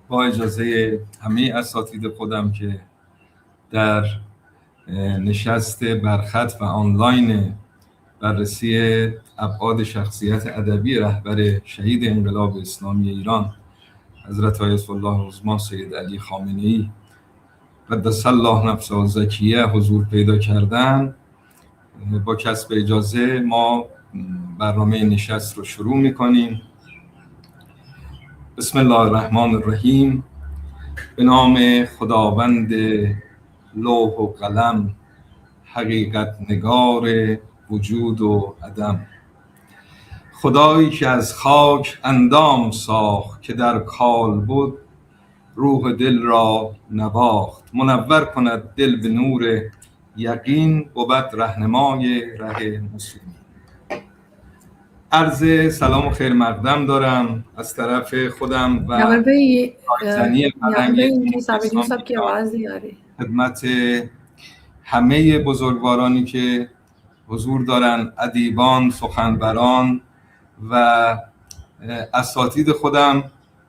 با اجازه همه اساتید خودم که در نشست برخط و آنلاین بررسی ابعاد شخصیت ادبی رهبر شهید انقلاب اسلامی ایران حضرت آیت الله عظما سید علی خامنه‌ای قدس الله نفسه الزکیه حضور پیدا کردن، با کسب اجازه ما برنامه نشست رو شروع می‌کنیم. بسم الله الرحمن الرحیم. به نام خداوند لوح و قلم، حقیقت نگار وجود و عدم. خدایی که از خاک اندام ساخت، که در کال بود روح دل را نواخت. منور کند دل به نور یقین، بود رهنمای ره مسلمین. عرض سلام و خیر مقدم دارم از طرف خودم و زنی خدمت همه بزرگوارانی که حضور دارن، ادیبان، سخنوران و اساتید خودم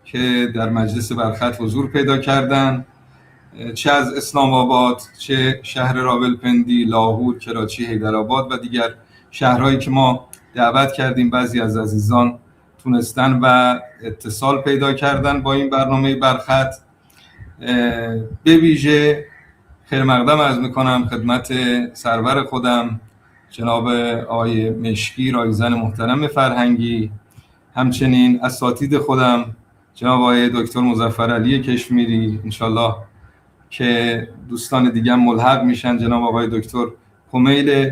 که در مجلس برخط حضور پیدا کردن، چه از اسلام آباد، چه شهر راولپندی، لاهور، کراچی، حیدرآباد و دیگر شهرهایی که ما دعوت کردیم. بعضی از عزیزان تونستن و اتصال پیدا کردن با این برنامه برخط. به ویژه خیر مقدم عرض میکنم خدمت سرور خودم جناب آقای مشکی، رایزن محترم فرهنگی، همچنین اساتید خودم جناب آقای دکتر مظفرعلی کشمیری، انشالله که دوستان دیگه هم ملحق میشن، جناب آقای دکتر کمیل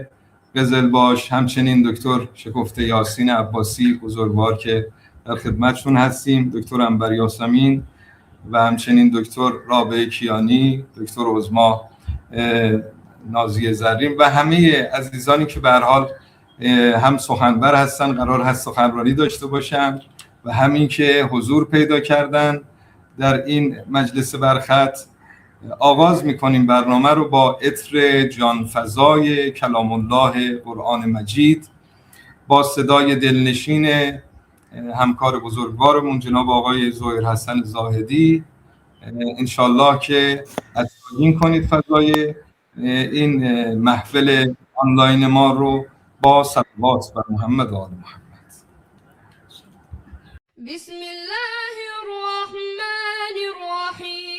قزلباش، همچنین دکتر شکفته یاسین عباسی بزرگوار که در خدمتشون هستیم، دکتر انبر یاسمین و همچنین دکتر رابعه کیانی، دکتر عظما نازی زرین و همه عزیزانی که به هر حال هم سخنور هستن، قرار هست سخنرانی داشته باشن و همین که حضور پیدا کردن در این مجلس برخط. آغاز میکنیم برنامه رو با عطر جانفزای کلام الله قرآن مجید با صدای دلنشین همکار بزرگوارمون جناب آقای ظاهر حسن زاهدی. انشالله که اتقین کنید فضای این محفل آنلاین ما رو با صلوات بر محمد و آل محمد. بسم الله الرحمن الرحیم.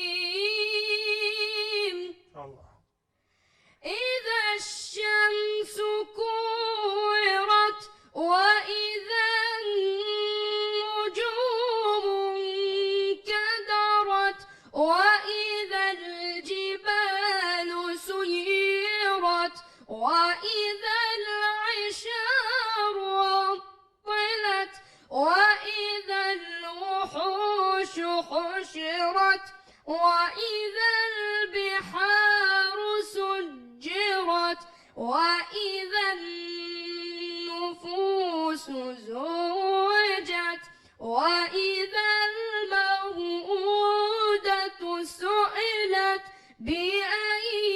إذا الشمس كورت وإذا النجوم انكدرت وإذا الجبال سيرت وإذا العشار عطلت وإذا الوحوش حشرت وإذا البحار سجرت وإذا النفوس زوجت وإذا الموءودة سئلت بأي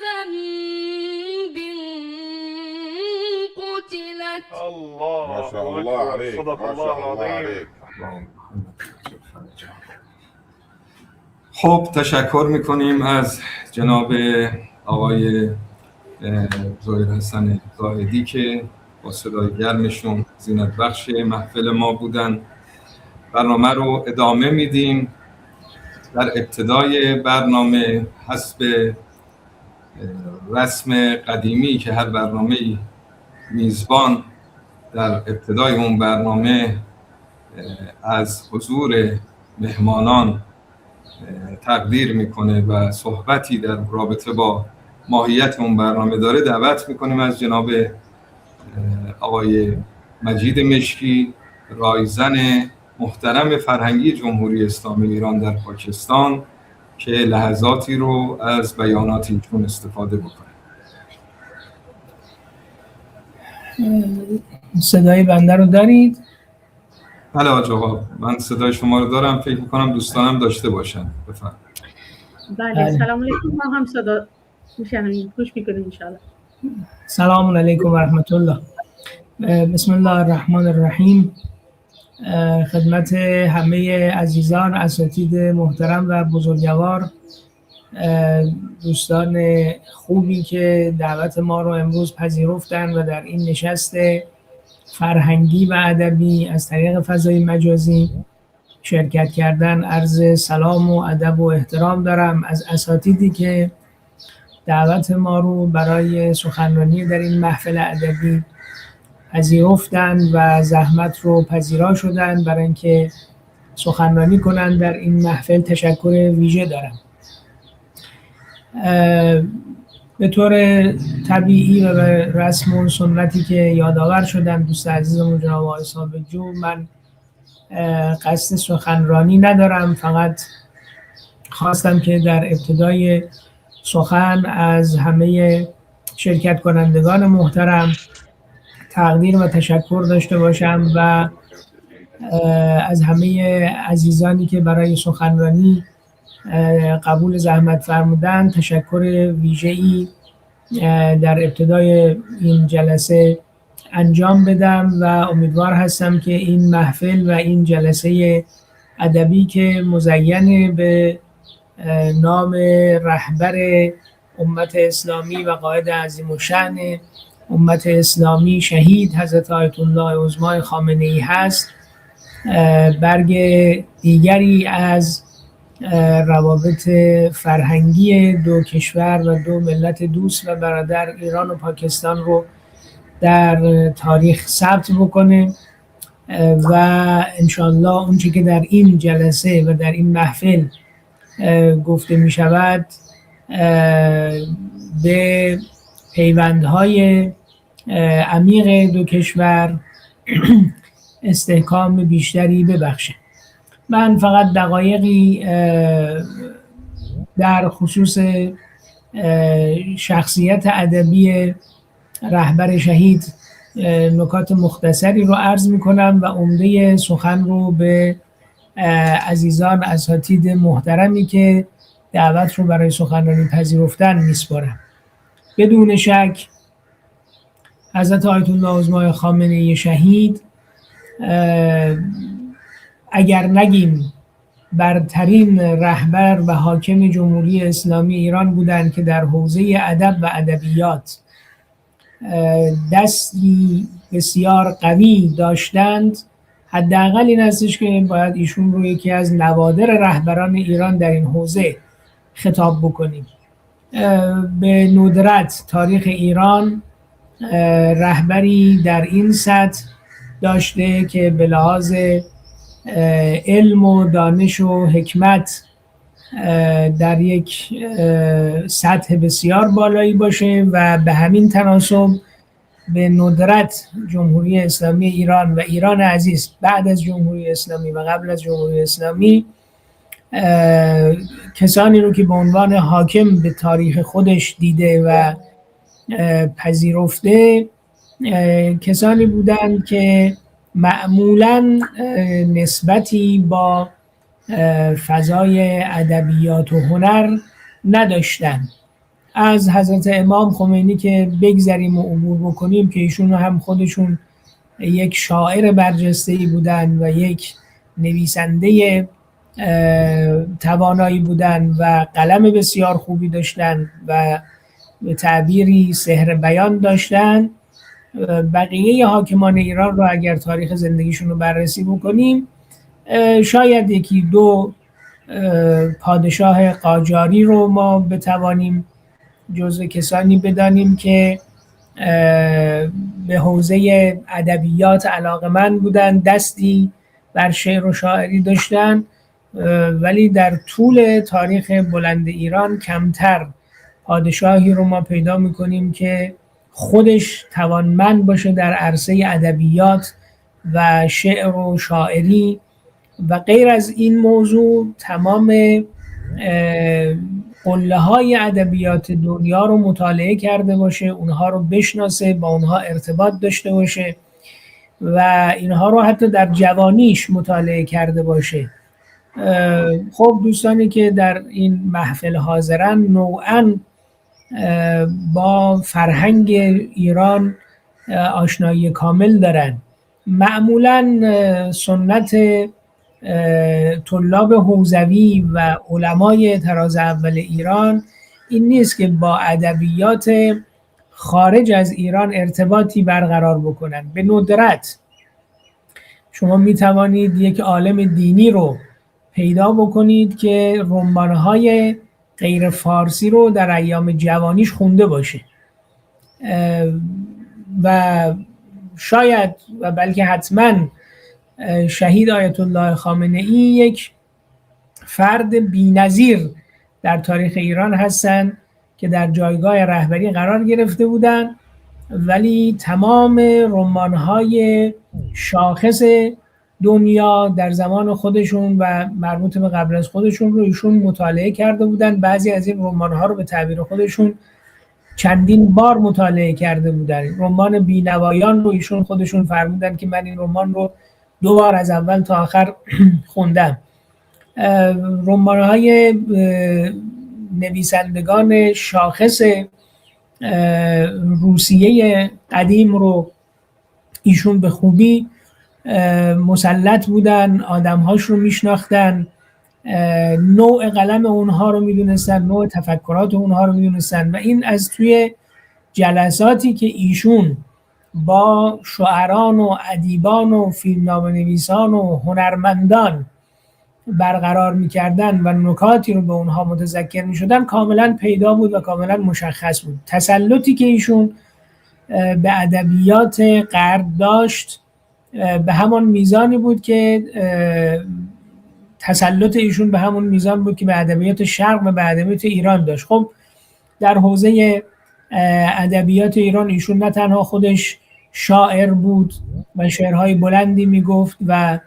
ذنب قتلت. الله ما شاء الله عليك، صدق ما الله شاء الله العظيم. عليك. خب تشکر میکنیم از جناب آقای ظاهر حسن زاهدی که با صدای گرمشون زینت بخش محفل ما بودن. برنامه رو ادامه میدیم. در ابتدای برنامه حسب رسم قدیمی که هر برنامه‌ای میزبان در ابتدای اون برنامه از حضور مهمانان تقدیر میکنه و صحبتی در رابطه با ماهیت اون برنامه داره، دعوت میکنیم از جناب آقای مجید مشکی، رایزن محترم فرهنگی جمهوری اسلامی ایران در پاکستان، که لحظاتی رو از بیانات ایشون استفاده بکنه. صدای بنده رو دارید؟ بله حاج آقا، من صدای شما رو دارم، فکر میکنم دوستانم داشته باشن. بفرمایید. بله سلام علیکم. ما هم صدا میشنویم، گوش میکنیم انشاءالله. سلام علیکم و رحمت الله. بسم الله الرحمن الرحیم. خدمت همه عزیزان، اساتید محترم و بزرگوار، دوستان خوبی که دعوت ما رو امروز پذیرفتن و در این نشست فرهنگی و ادبی از طریق فضای مجازی شرکت کردن، عرض سلام و ادب و احترام دارم. از اساتیدی که دعوت ما رو برای سخنرانی در این محفل ادبی پذیرفتن و زحمت رو پذیرا شدن برای اینکه سخنرانی کنن در این محفل تشکر ویژه دارم. به طور طبیعی و به رسم و سنتی که یادآور شدن دوست عزیزمون جناب آقای ثابت‌جو، من قصد سخنرانی ندارم، فقط خواستم که در ابتدای سخن از همه شرکت کنندگان محترم تقدیر و تشکر داشته باشم و از همه عزیزانی که برای سخنرانی قبول زحمت فرمودن تشکر ویژه‌ای در ابتدای این جلسه انجام بدم و امیدوار هستم که این محفل و این جلسه ادبی که مزین به نام رهبر امت اسلامی و قائد عظیم الشأن امت اسلامی شهید حضرت آیت الله عظمای خامنه‌ای هست، برگ دیگری از روابط فرهنگی دو کشور و دو ملت دوست و برادر ایران و پاکستان رو در تاریخ ثبت بکنه و انشالله اونچه که در این جلسه و در این محفل گفته می شود به پیوندهای عمیق دو کشور استحکام بیشتری ببخشه. من فقط دقایقی در خصوص شخصیت ادبی رهبر شهید نکات مختصری رو عرض میکنم و عمده سخن رو به عزیزان اساتید محترمی که دعوت رو برای سخنرانی پذیرفتن میسپارم. بدون شک حضرت آیت الله عظمای خامنه‌ای شهید اگر نگیم برترین رهبر و حاکم جمهوری اسلامی ایران بودند که در حوزه ادب و ادبیات دستی بسیار قوی داشتند، حداقل این هستش که باید ایشون رو یکی از نوادر رهبران ایران در این حوزه خطاب بکنیم. به ندرت تاریخ ایران رهبری در این سطح داشته که به لحاظ علم و دانش و حکمت در یک سطح بسیار بالایی باشه و به همین تناسب به ندرت جمهوری اسلامی ایران و ایران عزیز بعد از جمهوری اسلامی و قبل از جمهوری اسلامی کسانی رو که به عنوان حاکم به تاریخ خودش دیده و پذیرفته کسانی بودند که معمولاً نسبتی با فضای ادبیات و هنر نداشتند. از حضرت امام خمینی که بگذریم و عبور بکنیم که ایشون هم خودشون یک شاعر برجسته‌ای بودند و یک نویسنده توانایی بودند و قلم بسیار خوبی داشتند و به تعبیری سحر بیان داشتند. بقیه حاکمان ایران رو اگر تاریخ زندگیشون رو بررسی بکنیم شاید یکی دو پادشاه قاجاری رو ما بتوانیم جزو کسانی بدانیم که به حوزه ادبیات علاقه‌مند بودن، دستی بر شعر و شاعری داشتن، ولی در طول تاریخ بلند ایران کمتر پادشاهی رو ما پیدا می‌کنیم که خودش توانمند باشه در عرصه ادبیات و شعر و شاعری و غیر از این موضوع تمام قله‌های ادبیات دنیا رو مطالعه کرده باشه، اونها رو بشناسه، با اونها ارتباط داشته باشه و اینها رو حتی در جوانیش مطالعه کرده باشه. خب دوستانی که در این محفل حاضرن نوعاً با فرهنگ ایران آشنایی کامل دارن معمولا سنت طلاب حوزوی و علمای طراز اول ایران این نیست که با ادبیات خارج از ایران ارتباطی برقرار بکنن. به ندرت شما می توانید یک عالم دینی رو پیدا بکنید که رمان‌های غیر فارسی رو در ایام جوانیش خونده باشه و شاید و بلکه حتما شهید آیت الله خامنه‌ای یک فرد بی‌نظیر در تاریخ ایران هستند که در جایگاه رهبری قرار گرفته بودند، ولی تمام رمان‌های شاخص دنیا در زمان خودشون و مربوط به قبل از خودشون رو ایشون مطالعه کرده بودند. بعضی از این رمان‌ها رو به تعبیر خودشون چندین بار مطالعه کرده بودن. رمان بینوایان رو ایشون خودشون فرمودن که من این رمان رو 2 بار از اول تا آخر خوندم. رمان‌های نویسندگان شاخص روسیه قدیم رو ایشون به خوبی مسلط بودن، آدم‌هاش رو میشناختن، نوع قلم اونها رو میدونستن، نوع تفکرات اونها رو میدونستن و این از توی جلساتی که ایشون با شاعران و ادیبان و فیلمنامه‌نویسان و هنرمندان برقرار میکردن و نکاتی رو به اونها متذکر میشدن کاملا پیدا بود و کاملا مشخص بود. تسلطی که ایشون به ادبیات غرب داشت به همون میزانی بود که تسلط ایشون به همون میزان بود که به ادبیات شرق و به ادبیات ایران داشت. خب در حوزه ادبیات ایران ایشون نه تنها خودش شاعر بود و شعرهای بلندی میگفت و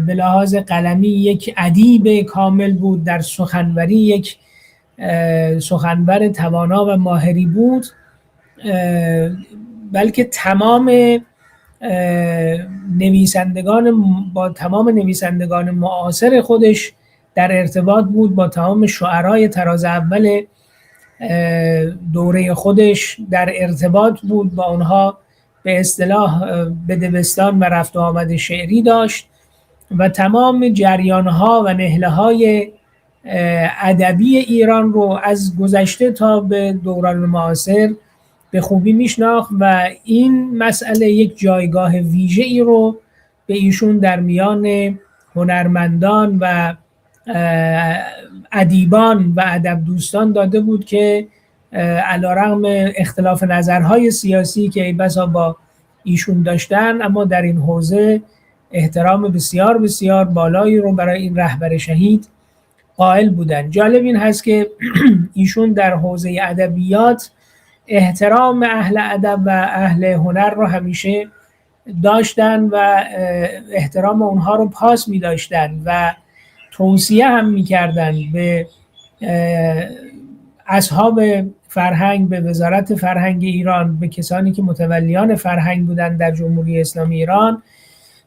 به لحاظ قلمی یک ادیب کامل بود، در سخنوری یک سخنور توانا و ماهری بود، بلکه تمام نویسندگان معاصر خودش در ارتباط بود، با تمام شعرای طراز اول دوره خودش در ارتباط بود، با اونها به اصطلاح بدبستان و رفت و آمد شعری داشت و تمام جریان‌ها و نهله‌های ادبی ایران رو از گذشته تا به دوران معاصر به خوبی میشناخت و این مسئله یک جایگاه ویژه‌ای رو به ایشون در میان هنرمندان و ادیبان و ادب دوستان داده بود که علیرغم اختلاف نظرهای سیاسی که بسا با ایشون داشتن، اما در این حوزه احترام بسیار بسیار بالایی رو برای این رهبر شهید قائل بودن. جالب این هست که ایشون در حوزه ادبیات احترام اهل ادب و اهل هنر رو همیشه داشتن و احترام اونها رو پاس می داشتن و توصیه هم می کردن به اصحاب فرهنگ، به وزارت فرهنگ ایران، به کسانی که متولیان فرهنگ بودن در جمهوری اسلامی ایران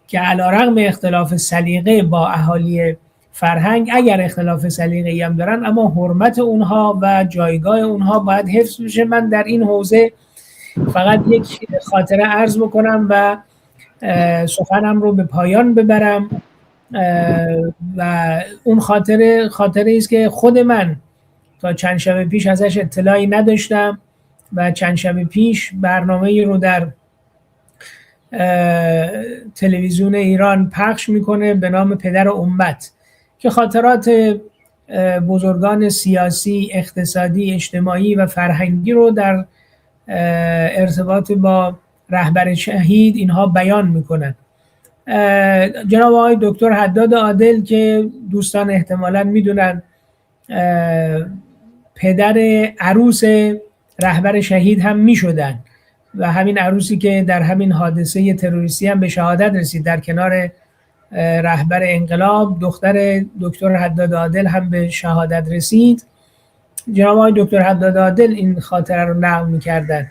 که علیرغم اختلاف سلیقه با اهالی فرهنگ، اگر اختلاف سلیقه‌ای هم دارن اما حرمت اونها و جایگاه اونها باید حفظ بشه. من در این حوزه فقط یک خاطره عرض بکنم و سخنم رو به پایان ببرم و اون خاطره است که خود من تا چند شب پیش ازش اطلاعی نداشتم و چند شب پیش برنامه‌ای رو در تلویزیون ایران پخش میکنه به نام پدر امت که خاطرات بزرگان سیاسی، اقتصادی، اجتماعی و فرهنگی رو در ارتباط با رهبر شهید اینها بیان میکنن. جناب آقای دکتر حداد عادل که دوستان احتمالاً میدونن پدر عروس رهبر شهید هم میشدن و همین عروسی که در همین حادثه تروریستی هم به شهادت رسید در کنار رهبر انقلاب، دختر دکتر حداد عادل هم به شهادت رسید. جناب آقای دکتر حداد عادل این خاطره رو نقل می‌کردن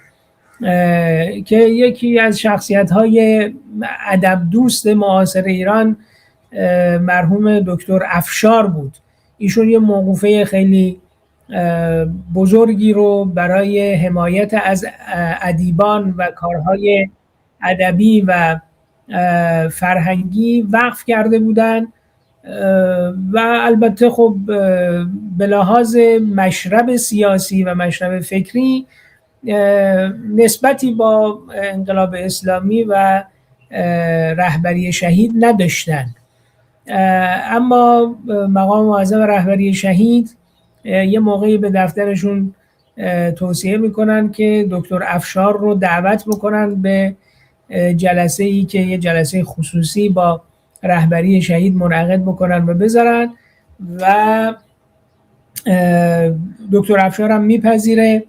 که یکی از شخصیت‌های ادب دوست معاصر ایران مرحوم دکتر افشار بود. ایشون یه موقوفه خیلی بزرگی رو برای حمایت از ادیبان و کارهای ادبی و فرهنگی وقف کرده بودن و البته خب به لحاظ مشرب سیاسی و مشرب فکری نسبتی با انقلاب اسلامی و رهبری شهید نداشتن. اما مقام معظم رهبری شهید یه موقعی به دفترشون توصیه میکنن که دکتر افشار رو دعوت بکنن به جلسه ای که یه جلسه خصوصی با رهبری شهید منعقد بکنن و بذارن و دکتر افشار هم میپذیره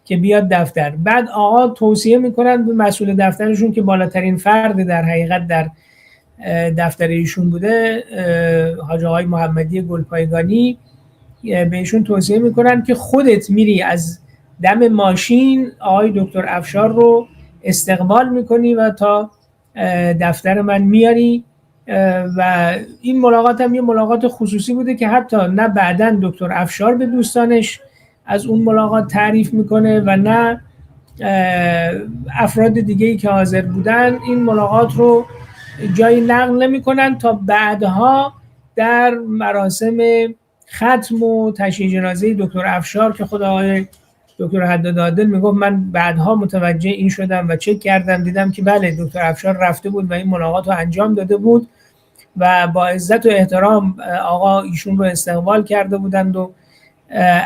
که بیاد دفتر. بعد آقا توصیه میکنن به مسئول دفترشون که بالاترین فرد در حقیقت در دفتر ایشون بوده، حاج آقای محمدی گلپایگانی، بهشون توصیه میکنن که خودت میری از دم ماشین آقای دکتر افشار رو استقبال میکنی و تا دفتر من میاری. و این ملاقات هم یه ملاقات خصوصی بوده که حتی نه بعداً دکتر افشار به دوستانش از اون ملاقات تعریف میکنه و نه افراد دیگه‌ای که حاضر بودن این ملاقات رو جایی نقل نمیکنن تا بعدها در مراسم ختم و تشییع جنازه دکتر افشار که خود آقای دکتر حداد عادل میگفت من بعدها متوجه این شدم و چک کردم دیدم که بله دکتر افشار رفته بود و این ملاقات رو انجام داده بود و با عزت و احترام آقا ایشون رو استقبال کرده بودند و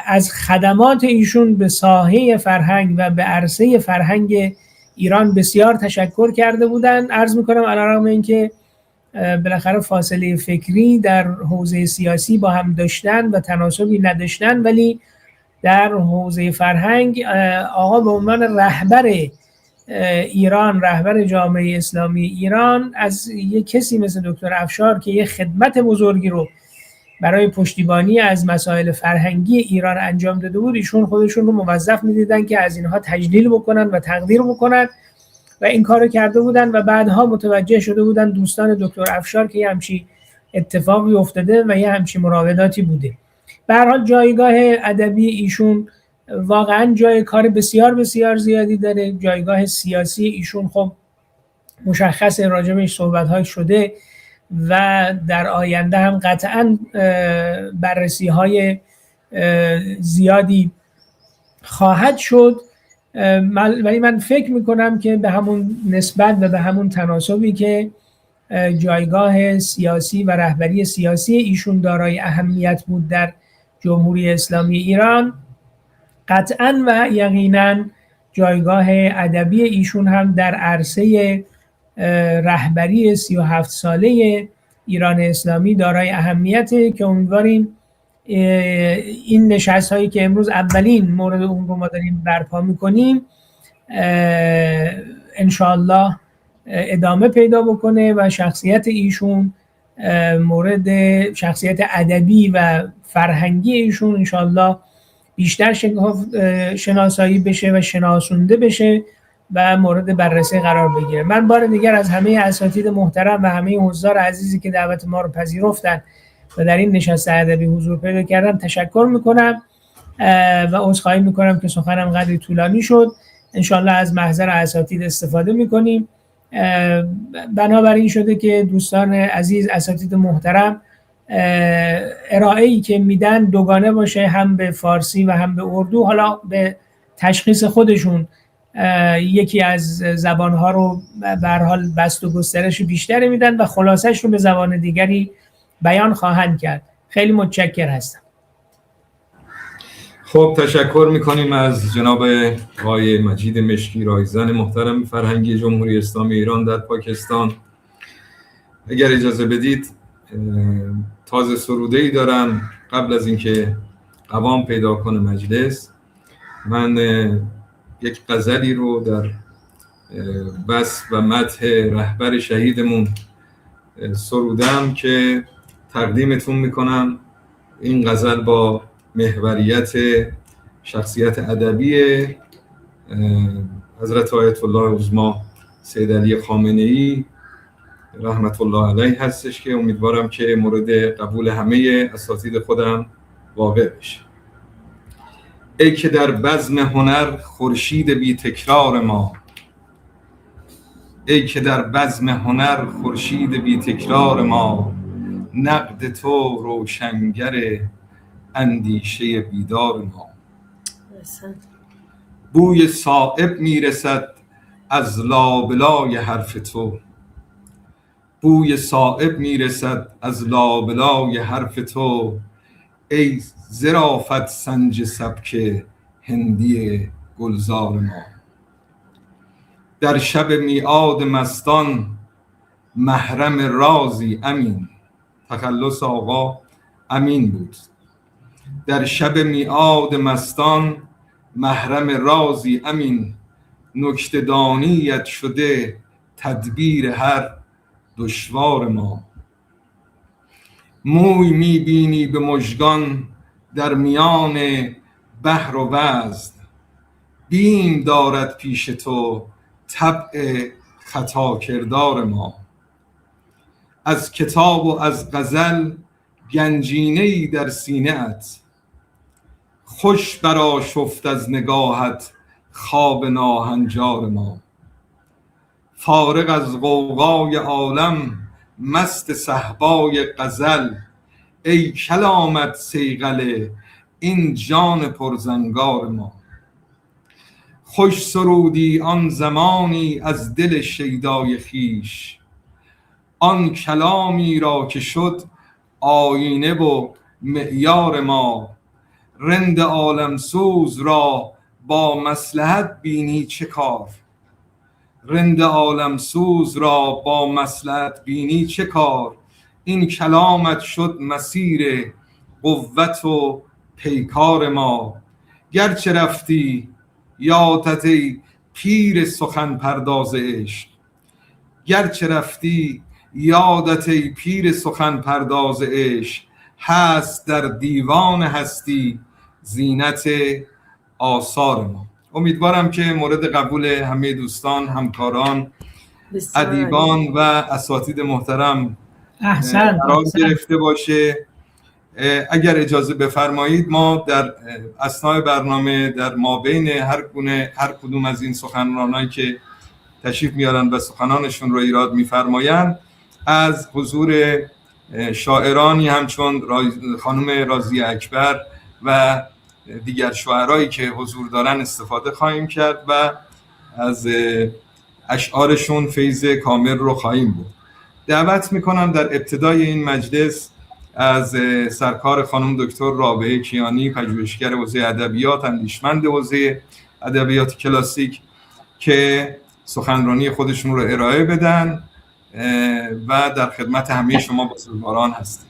از خدمات ایشون به ساحه فرهنگ و به عرصه فرهنگ ایران بسیار تشکر کرده بودند. عرض میکنم علیرغم اینکه بالاخره فاصله فکری در حوزه سیاسی با هم داشتن و تناسبی نداشتن، ولی در حوزه فرهنگ آقا به عنوان رهبر ایران، رهبر جامعه اسلامی ایران، از یک کسی مثل دکتر افشار که یک خدمت بزرگی رو برای پشتیبانی از مسائل فرهنگی ایران انجام داده بود، ایشون خودشون رو موظف می‌دیدن که از اینها تجلیل بکنن و تقدیر بکنن و این کارو کرده بودن و بعدها متوجه شده بودن دوستان دکتر افشار که یه همچین اتفاقی افتاده و یه همچین مراوداتی بوده. به هر حال جایگاه ادبی ایشون واقعا جای کار بسیار بسیار زیادی داره. جایگاه سیاسی ایشون خب مشخص راجبش صحبت‌های شده و در آینده هم قطعاً بررسی‌های زیادی خواهد شد، ولی من فکر میکنم که به همون نسبت و به همون تناسبی که جایگاه سیاسی و رهبری سیاسی ایشون دارای اهمیت بود در جمهوری اسلامی ایران، قطعاً و یقیناً جایگاه ادبی ایشون هم در عرصه رهبری 37 ساله ایران اسلامی دارای اهمیته که امیدواریم این نشست هایی که امروز اولین مورد اون رو ما داریم برپا میکنیم انشاءالله ادامه پیدا بکنه و شخصیت ایشون مورد شخصیت ادبی و فرهنگی ایشون انشاءالله بیشتر شناسایی بشه و شناسونده بشه و مورد بررسی قرار بگیره. من بار دیگر از همه اساتید محترم و همه حضار عزیزی که دعوت ما رو پذیرفتن و در این نشست ادبی حضور پیدا کردن تشکر میکنم و عذرخواهی میکنم که سخنم قدری طولانی شد. انشالله از محضر اساتید استفاده میکنیم. بنابراین شده که دوستان عزیز، اساتید محترم، ارائه‌ای که میدن دوگانه باشه، هم به فارسی و هم به اردو. حالا به تشخیص خودشون یکی از زبانها رو به هر حال بست و گسترش بیشتری میدن و خلاصش رو به زبان دیگری بیان خواهند کرد. خیلی متشکر هستم. خب تشکر میکنیم از جناب آقای مجید مشکی، رایزن محترم فرهنگی جمهوری اسلامی ایران در پاکستان. اگر اجازه بدید تازه سروده‌ای دارم قبل از اینکه قوام پیدا کنه مجلس. من یک غزلی رو در بس و مدح رهبر شهیدمون سرودم که تقدیمتون میکنم. این غزل با محوریت شخصیت ادبی حضرت آیت الله عظما سید علی خامنه‌ای رحمت الله علیه هستش که امیدوارم که مورد قبول همه اساتید خودم واقع بشه. ای که در بزم هنر خورشید بی تکرار ما، ای که در بزم هنر خورشید بی تکرار ما، نقد تو روشنگر اندیشه بیدار ما. بوی صائب میرسد از لابلای حرف تو، بوی صائب میرسد از لابلای حرف تو، ای ظرافت سنج سبک هندی گلزار ما. در شب میعاد مستان محرم رازی امین، تخلص آقا امین بود. در شب میعاد مستان محرم رازی امین، نکته دانیت شده تدبیر هر دشوار ما. موی میبینی به مژگان در میان بحر و وزن، بیم دارد پیش تو طبع خطا کردار ما. از کتاب و از غزل گنجینه‌ای در سینه ات، خوش برآشفت از نگاهت خواب ناهنجار ما. فارغ از غوغای عالم مست صهبای غزل، ای کلامت صیقل این جان پرزنگار ما. خوش سرودی آن زمانی از دل شیدای خویش، آن کلامی را که شد آینه و معیار ما. رند عالم سوز را با مصلحت بینی چه کار، رند عالم سوز را با مصلحت بینی چه کار. این کلامت شد مسیر قوت و پیکار ما. گرچه رفتی یادت ای پیر سخن پرداز عشق، گرچه رفتی یادت ای پیر سخن پرداز عشق، هست در دیوان هستی زینت آثار ما. امیدوارم که مورد قبول همه دوستان، همکاران، ادیبان و اساتید محترم قرار گرفته باشه. اگر اجازه بفرمایید ما در اثناء برنامه در مابین هر کدوم از این سخنرانایی که تشریف میارن و سخنانشون رو ایراد میفرمایند، از حضور شاعرانی همچون خانم راضیه اکبر و دیگر شاعرایی که حضور دارن استفاده خواهیم کرد و از اشعارشون فیض کامل رو خواهیم بود. دعوت میکنم در ابتدای این مجلس از سرکار خانم دکتر رابعه کیانی، پژوهشگر حوزه ادبیات، اندیشمند حوزه ادبیات کلاسیک، که سخنرانی خودشون رو ارائه بدن و در خدمت همه شما بزرگواران هستیم.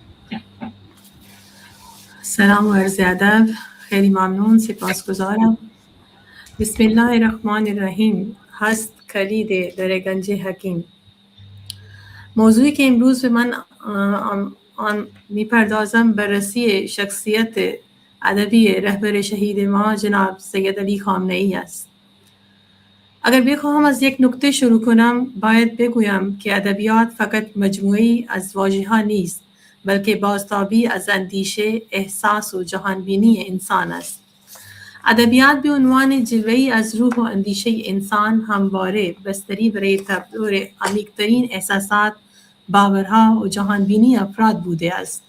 سلام و عرض ادب. خیلی ممنون، سپاسگزارم. بسم الله الرحمن الرحیم. هست کلید در گنج حکیم. موضوعی که امروز به من آن میپردازم بررسی شخصیت ادبی رهبر شهید ما جناب سید علی خامنه‌ای است. اگر بخواهم از یک نکته شروع کنم، باید بگویم که ادبیات فقط مجموعی از واژه‌ها نیست، بلکه بازتابی از اندیشه، احساس و جهانبینی انسان است. ادبیات به عنوان جلوه‌ای از روح و اندیشه انسان همواره بستری برای تبلور عمیق‌ترین احساسات، باورها و جهانبینی افراد بوده است.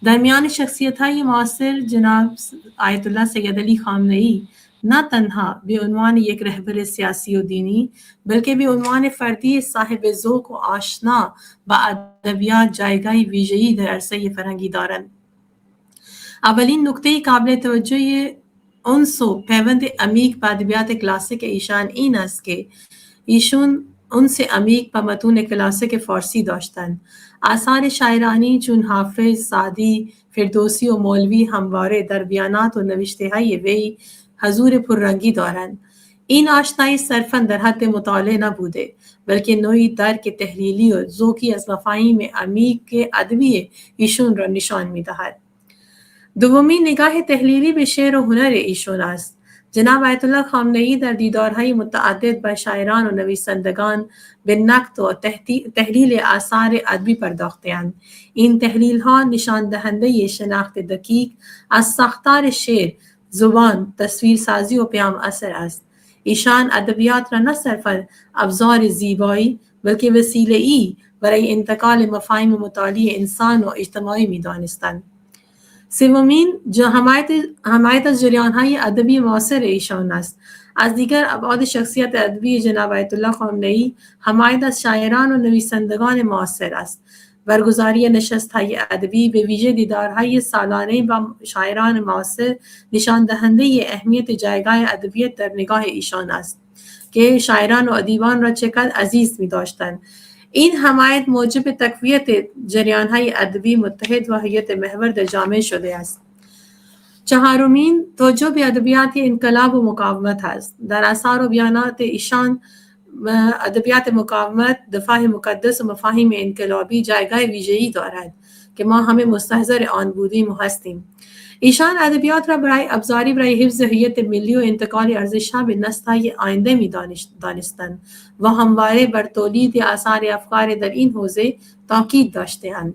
در میان شخصیت‌های معاصر جناب آیت الله سید علی خامنه‌ای نه تنها به عنوان یک رهبر سیاسی و دینی، بلکه به عنوان فردی صاحب ذوق و آشنا با ادبیات جایگاه ویژه‌ای در عرصه فرهنگی دارند. اولین نکته قابل توجه انس و پیوند عمیق با ادبیات کلاسیک ایشان این است که ایشون انس عمیق با متون کلاسیک فارسی داشتند. آثار شاعرانی چون حافظ، سعدی، فردوسی و مولوی همواره در بیانات و نوشته‌های وی حضور پررنگی دارند. این آشنایی صرفاً در حد مطالعه نبوده، بلکه نوعی درک تحلیلی و ذوقی از مفاهیم عمیق ادبی ایشون را نشان می‌دهد. دومین نگاه تحلیلی به شعر و هنر ایشون است. جناب آیت الله خامنه‌ای در دیدارهای متعدد با شاعران و نویسندگان به نقد و تحلیل آثار ادبی پرداخته‌اند. این تحلیل‌ها نشان دهنده شناخت دقیق از ساختار شعر، زبان، تصویرسازی و پیام اثر است. ایشان ادبیات را نه صرفاً ابزار زیبایی بلکه وسیله‌ای برای انتقال مفاهیم مطالعه انسان و اجتماعی می‌دانستند. سومین حمایت از جریان‌های ادبی معاصر ایشان است. از دیگر ابعاد شخصیت ادبی جناب آیت الله خامنه‌ای حمایت از شاعران و نویسندگان معاصر است. برگزاری نشست‌های ادبی به ویژه دیدارهای سالانه با شاعران معاصر نشان دهنده اهمیت جایگاه ادبیات در نگاه ایشان است که شاعران و ادیبان را چقدر عزیز می‌داشتند. این حمایت موجب تقویت جریان‌های ادبی متحد و حیات محور در جامعه شده است. چهارمین توجه به ادبیات انقلاب و مقاومت است. در آثار و بیانات ایشان ادبیات مقاومت، دفاع مقدس و مفاهیم انقلابی جایگاه ویژه‌ای دارد که ما همه مستحضر آن بودیم و هستیم. ایشان ادبیات را برای ابزاری برای حفظ هویت ملی و انتقال ارزش‌ها به نسل‌های آینده می‌دانستند و همواره بر تولید آثار افکار در این حوزه تاکید داشته‌اند.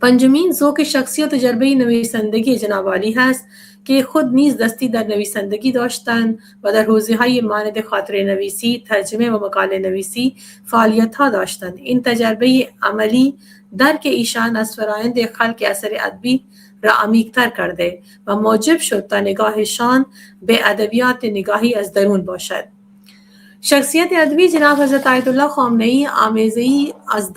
پنجمین ذوق شخصی و تجربه نویسندگی جناب عالی هست که خود نیز دستی در نویسندگی داشتند و در حوزه‌های مانند خاطره نویسی، ترجمه و مقاله نویسی فعالیت‌ها داشتند. این تجربه عملی درک ایشان از فرآیند خلق اثر ادبی را عمیق‌تر کرده و موجب شد تا نگاهشان به ادبیات نگاهی از درون باشد. شخصیت ادبی جناب حضرت آیت الله خامنه‌ای آمیزه‌ای از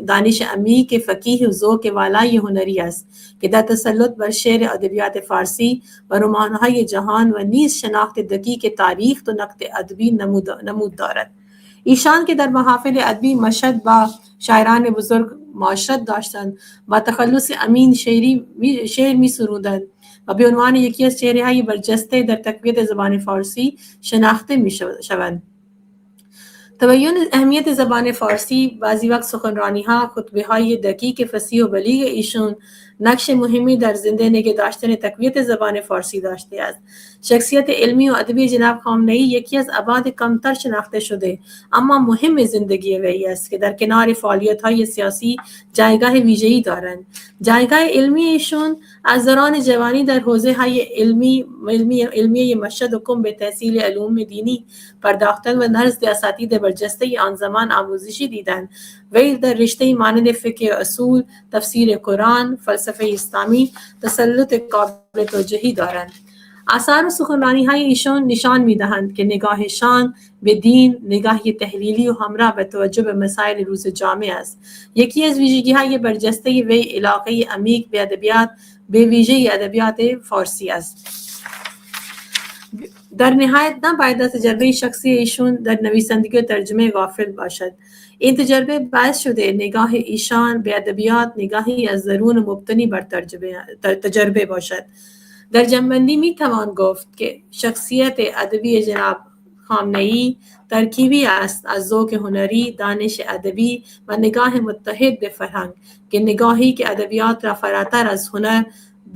دانش عمیق، فقیه و ذوق والای هنری است که در تسلط بر شعر ادبیات فارسی و رمان‌های جهان و نیز شناخت دقیق تاریخ و نقد ادبی نمود دارد. ایشان که در محافل ادبی مشهد با شاعران بزرگ معاشرت داشتند و تخلص امین شعر می سرودند و به عنوان یکی از چهره‌های برجسته در تقویت زبان فارسی شناخته می شوند. تبیین اهمیت زبان فارسی، بعضی وقت سخنرانی‌ها، خطبه‌های دقیق فصیح و بلیغ ایشون نقش مهمی در زنده نگه داشتن تقویت زبان فارسی داشته است. شخصیت علمی و ادبی جناب خامنه‌ای یکی از ابعاد کمتر شناخته شده اما مهم زندگی وی است که در کنار فعالیت‌های سیاسی جایگاه ویژه‌ای دارند. جایگاه علمی ایشون از دوران جوانی در حوزه‌های علمی مشهد و قم به تحصیل علوم دینی پرداختن و نزد اساتید برجسته آن زمان آموزشی دیدند. وی در رشته مانند فقه اصول، تفسیر قرآن، فلسفه اسلامی تسلط قابل توجهی دارند. آثار و سخنرانی‌های ایشان نشان می‌دهند که نگاهشان به دین نگاهی تحلیلی و همراه به توجه به مسائل روز جامعه است. یکی از ویژگی‌های برجسته وی علاقه عمیق به ادبیات، به ویژه ادبیات فارسی است. در نهایت نباید از تجربه شخصی ایشان در نویسندگی و ترجمه غافل باشد. این تجربه باعث شده نگاه ایشان به ادبیات نگاهی از درون مبتنی بر تجربه باشد. در جمع‌بندی میتوان گفت که شخصیت ادبی جناب خامنه‌ای ترکیبی است از ذوق هنری، دانش ادبی و نگاه متحد به فرهنگ که نگاهی که ادبیات را فراتر از هنر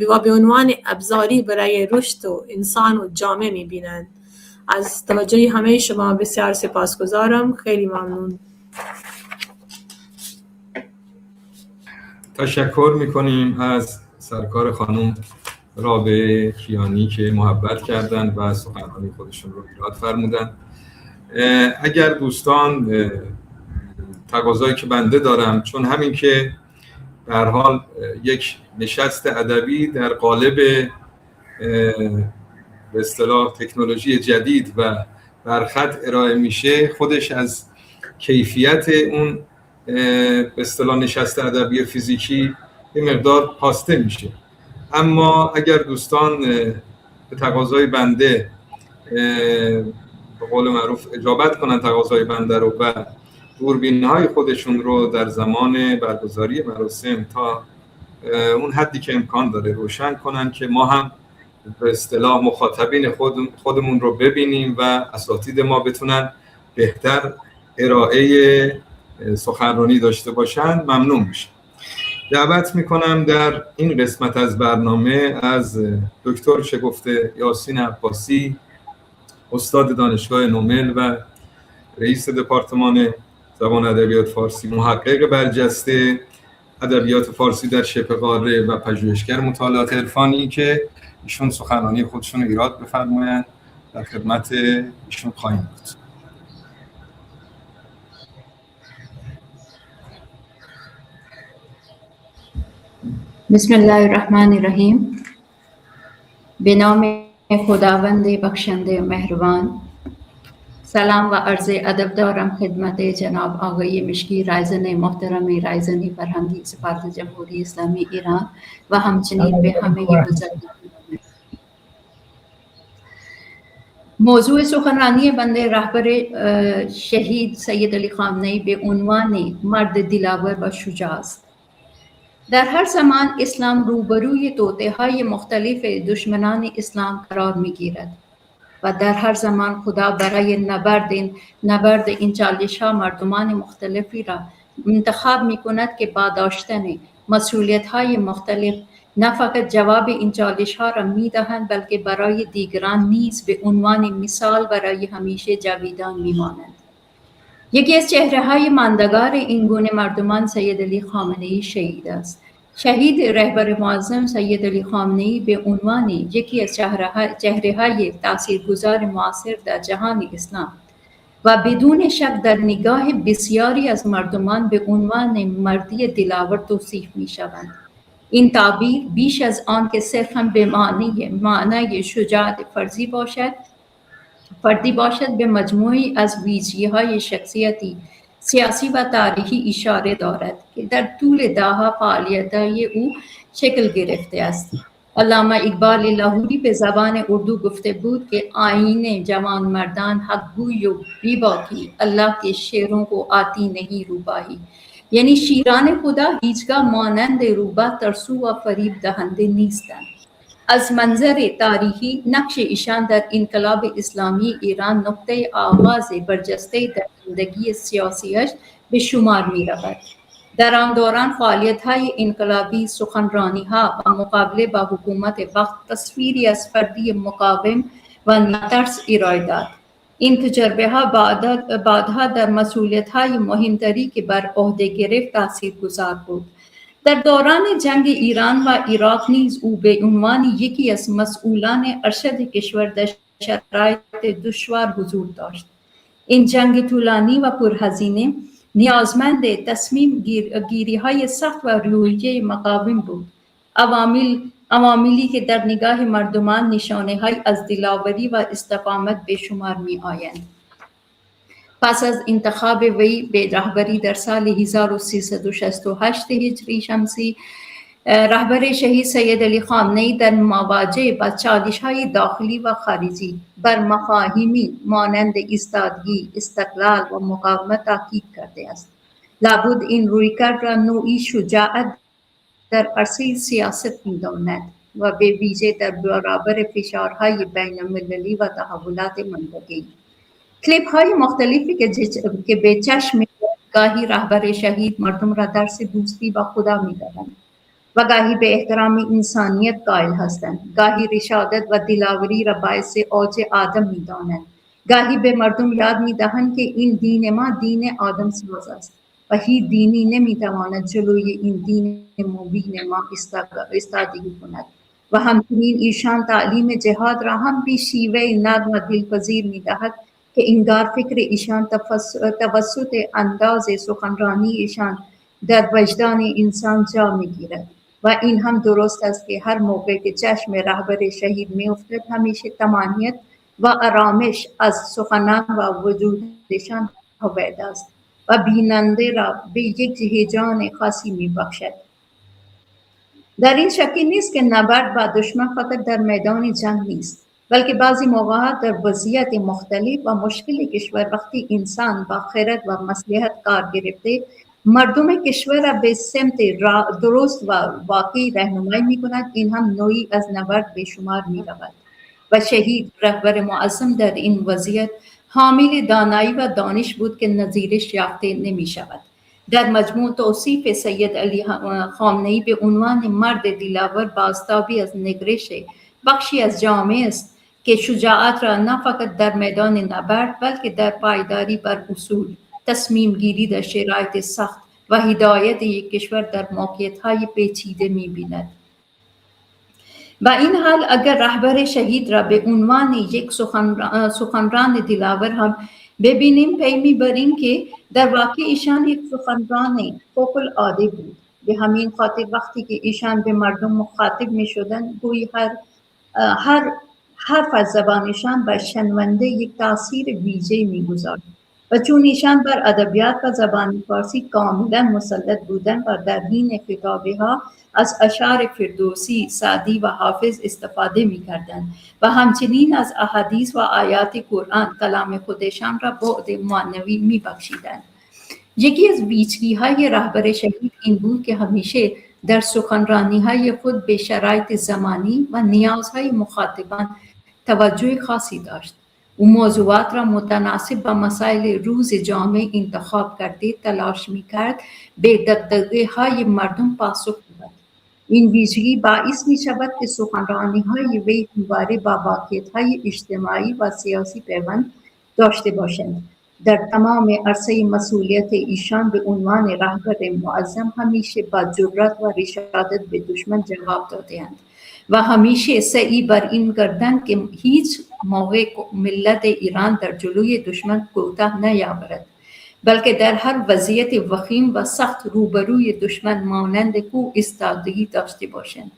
و به عنوان ابزاری برای رشد و انسان و جامعه می‌بینند. از توجه همه شما بسیار سپاسگزارم. خیلی ممنون. تشکر می‌کنیم از سرکار خانم رابعه کیانی که محبت کردند و سخنرانی خودشون رو ایراد فرمودن. اگر دوستان تقاضایی که بنده دارم، چون همین که به هر حال یک نشست ادبی در قالب به اصطلاح تکنولوژی جدید و برخط ارائه میشه، خودش از کیفیت اون به اصطلاح نشست ادبی فیزیکی یه مقدار کاسته میشه. اما اگر دوستان به تقاضای بنده به قول معروف اجابت کنن تقاضای بنده رو و دوربین‌های خودشون رو در زمان برگزاری مراسم تا اون حدی که امکان داره روشن کنن که ما هم به اصطلاح مخاطبین خودمون رو ببینیم و اساتید ما بتونن بهتر ارائه سخنرانی داشته باشن، ممنون میشه. دعوت میکنم در این قسمت از برنامه از دکتر شگفته یاسین عباسی، استاد دانشگاه نومل و رئیس دپارتمان زبان ادبیات فارسی، محقق برجسته ادبیات فارسی در شبه قاره و پژوهشگر مطالعات عرفانی، که ایشون سخنرانی خودشون ایراد بفرمایند در خدمت ایشون خواهیم بود. بسم الله الرحمن الرحیم. به نام خداوند بخشنده مهربان. سلام و عرض ادب دارم خدمت جناب آقای مشکی رایزن محترم رایزنی فرهنگی سفارت جمهوری اسلامی ایران و همچنین به همه بزرگان. موضوع سخنرانی بنده رهبر شهید سید علی خامنه‌ای به عنوان مرد دلاور و شجاع است. در هر زمان اسلام روبروی توطئه‌های مختلف دشمنان اسلام قرار می‌گیرد و در هر زمان خدا برای نبرد این چالش‌ها مردمان مختلفی را انتخاب می‌کند که با داشتن مسئولیت‌های مختلف نه فقط جواب این چالش‌ها را می‌دهند بلکه برای دیگران نیز به عنوان مثال برای همیشه جاویدان می‌مانند. یکی از چهره‌های ماندگار این گونه مردمان سید علی خامنه‌ای شهید است. شهید رهبر معظم سید علی خامنه‌ای به عنوان یکی از چهره‌های تاثیرگذار معاصر در جهان اسلام و بدون شک در نگاه بسیاری از مردمان به عنوان مردی دلاور توصیف می‌شوند. این تعبیر بیش از آن که صرفاً به معنای شجاعت فردی باشد به مجموعی از ویژگی‌های شخصیتی سیاسی و تاریخی اشاره دارد که در طول دهه‌ها فعالیت‌های او شکل گرفته است. علامه اقبال لاهوری به زبان اردو گفته بود که آئین جوان مردان حق گوی و بی باکی، الله کے شیروں کو آتی نہیں روباهی. یعنی شیران خدا هیچگاه مانند روباه ترسو و فریب دهنده نیستند. از منظر تاریخی نقش ایشان در انقلاب اسلامی ایران نقطه آغاز برجسته در زندگی سیاسیش به شمار می رود. در آن دوران فعالیت‌های انقلابی، سخنرانی‌ها و مقابله با حکومت وقت تصویری از فردی مقاوم و ناترس ارائه داد. این تجربه‌ها بعدها در مسئولیت‌های مهمتری که بر عهده گرفت تاثیرگذار بود. در دوران جنگ ایران و عراق نیز او به عنوان یکی از مسئولان ارشد کشور در شرایط دشوار حضور داشت. این جنگ طولانی و پرهزینه نیازمند تصمیم گیری‌های سخت و روحیه مقاوم بود. عواملی که در نگاه مردمان نشانه‌های از دلاوری و استقامت به شمار می‌آیند. پس از انتخاب وی به رهبری در سال 1368 هجری شمسی، رهبر شهید سید علی خامنه‌ای در مواجهه با چالش‌های داخلی و خارجی بر مفاهیمی مانند ایستادگی، استقلال و مقاومت تاکید کرده است. لابد این رویکرد را نوعی شجاعت در عرصه سیاست می‌داند و به ویژه در برابر فشارهای بین‌المللی و تحولات منطقه‌ای. کلیپ های مختلفی که به چشم گاهی رهبر شهید مردم را درس دوستی با خدا می‌دهند و گاهی به احترام انسانیت قائل هستند، گاهی رشادت و دلاوری را باعث اوج آدم می‌دانند، گاهی به مردم یاد می‌دهند که این دین ما دین آدم ساز است و هیچ دینی نمی‌تواند جلوی این دین مبین ما ایستادگی کند. و همچنین ایشان تعلیم جهاد را هم به شیوه نرم و دلپذیر می‌دهد که انگار فکر ایشان توسط انداز سخنرانی ایشان در وجدان انسان جا می‌گیرد و این هم درست است که هر موقع که چشم رهبر شهید می‌افتد همیشه طمانینت و آرامش از سخنان و وجودشان هویدا است و بیننده را به یک هیجان خاصی می‌بخشد. در این شکی نیست که نبرد با دشمن فقط در میدان جنگ نیست، بلکه بعضی موقعات در وضعیت مختلف و مشکل کشور وقتی انسان با خیرت و مصلحت کار گرفته مردم کشور را به سمت درست و واقعی رهنمایی می‌کند، این هم نوعی از نبرد به شمار می‌رود و شهید رهبر معظم در این وضعیت حامل دانایی و دانش بود که نظیرش یافته نمی‌شود. در مجموع توصیف سید علی خامنه‌ای به عنوان مرد دلاور بازتابی از نگرش بخشی از جامعه است که شجاعت را نه فقط در میدان نبرد بلکه در پایداری بر اصول، تصمیم گیری در شرایط سخت و هدایت یک کشور در موقعیت‌های پیچیده می‌بیند. با این حال اگر رهبر شهید را به عنوان یک سخنران دلاور هم ببینیم، پی میبریم که در واقع ایشان یک سخنران فوق العاده بود. به همین خاطر وقتی که ایشان به مردم مخاطب می شدن، گویی هر حرف از زبانشان بر شنونده یک تاثیر ویژه می گذارد. و چون ایشان بر ادبیات و زبان فارسی کاملا مسلط بودند و در حین خطابه ها از اشعار فردوسی، سعدی و حافظ استفاده می کردند و همچنین از احادیث و آیات قرآن کلام خودشان را بعد معنوی می بخشیدند. یکی از ویژگی های رهبر شهید این بود که همیشه در سخنرانی های خود به شرایط زمانی و نیازهای مخاطبان توجه خاصی داشت. او موضوعات را متناسب با مسائل روز جامعه انتخاب کرده تلاش می‌کرد به دغدغه های مردم پاسخ دهد. این ویژگی باعث می‌شود که سخنرانی‌های وی همواره با واقعیت‌های اجتماعی و سیاسی پیوند داشته باشند. در تمام عرصه مسئولیت ایشان به عنوان رهبر معظم همیشه با جرأت و رشادت به دشمن جواب داده‌اند و همیشه سعی بر این کردند که هیچ موقع ملت ایران در جلوی دشمن کوتاه نیاورد، بلکه در هر وضعیت وخیم و سخت روبروی دشمن مانند کوه ایستادگی داشته باشند.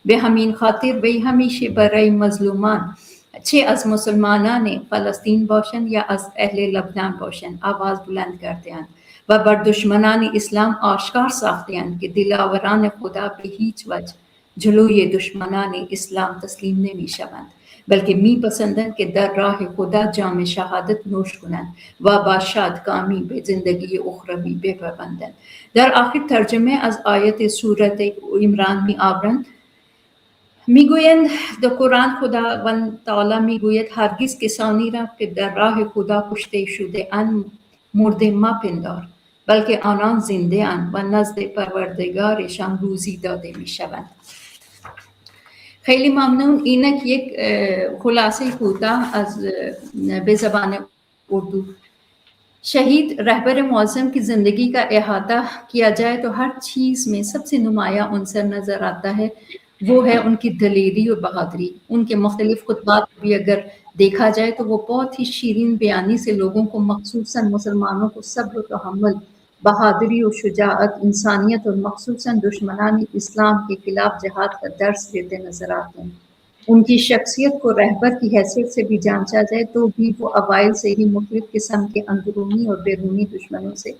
به همین خاطر وی همیشه برای مظلومان، چه از مسلمانان فلسطین باشند یا از اهل لبنان باشند، آواز بلند کرده‌اند و بر دشمنان اسلام آشکار ساخته‌اند که دلاوران خدا به هیچ وجه جلوی دشمنان اسلام تسلیم نمی شوند، بلکه می پسندند که در راه خدا جام شهادت نوش کنند و با شادکامی به زندگی اخروی بپیوندند. در آخر ترجمه از آیت سورت عمران می آورند، می گویند در قرآن خداوند تعالی می گوید هرگز کسانی را که در راه خدا کشته شده اند مرده مپندار، بلکه آنان زنده اند و نزد پروردگارشان روزی داده می شوند. خیلی ممنون. اینک یک خلاصه کوتاه از به زبان اردو. شهید رهبر معظم की ज़िंदगी का अहाता किया जाए तो हर चीज़ में सबसे नुमाया उनसर नज़र आता है, वो है उनकी दलेरी और बहादुरी। उनके मुख्तलिफ खुतबात भी अगर देखा जाए तो वो बहुत ही शीरीन बयानी से लोगों को, मखसूसन मुसलमानों को, सब्र व तहम्मुल, बहादुरी और शुजाअत, इंसानियत और मखसूसन दुश्मनानी इस्लाम के खिलाफ जहाद का दर्स देते नजर आते हैं। उनकी शख्सियत को रहबर की हैसियत से भी जांचा जाए तो भी वो अवाइल से ही मुख्तलिफ किस्म के अंदरूनी और बैरूनी दुश्मनों से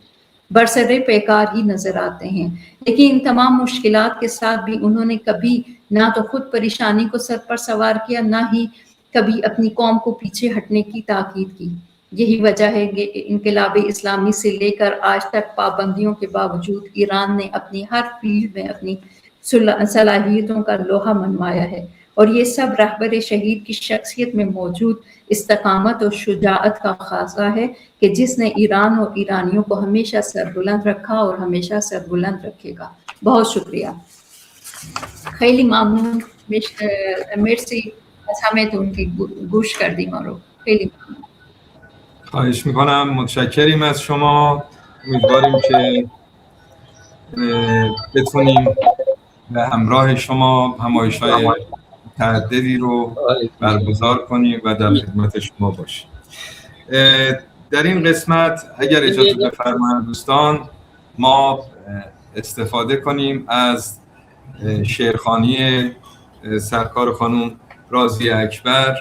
बरसरे पैकार ही नजर आते हैं। लेकिन इन तमाम मुश्किलात के साथ भी उन्होंने कभी ना तो खुद परेशानी को सर पर सवार किया, ना ही कभी अपनी कौम को पीछे हटने की ताकीद की। यही वजह है कि इनकलाब इस्लामी से लेकर आज तक पाबंदियों के बावजूद ईरान ने अपनी हर फील्ड में अपनी सलाहियतों का लोहा मनवाया है, और ये सब रहबर शहीद की शख्सियत में मौजूद इस्तकामत और शुजाअत का खासा है कि जिसने ईरान और ईरानियों को हमेशा सरबुलंद रखा और हमेशा सरबुलंद रखेगा। बहुत शुक्रिया। खैली मामून مرسی از همه‌تون که گوش کردیم ما رو. خیلی ممنون. خواهش میکنم. متشکریم از شما. امیدواریم که بتونیم به همراه شما همایش‌های متعددی رو برگزار کنیم و در خدمت شما باشیم. در این قسمت اگر اجازه بفرمایید دوستان، ما استفاده کنیم از شعرخوانی سرکار خانم راضیه اکبر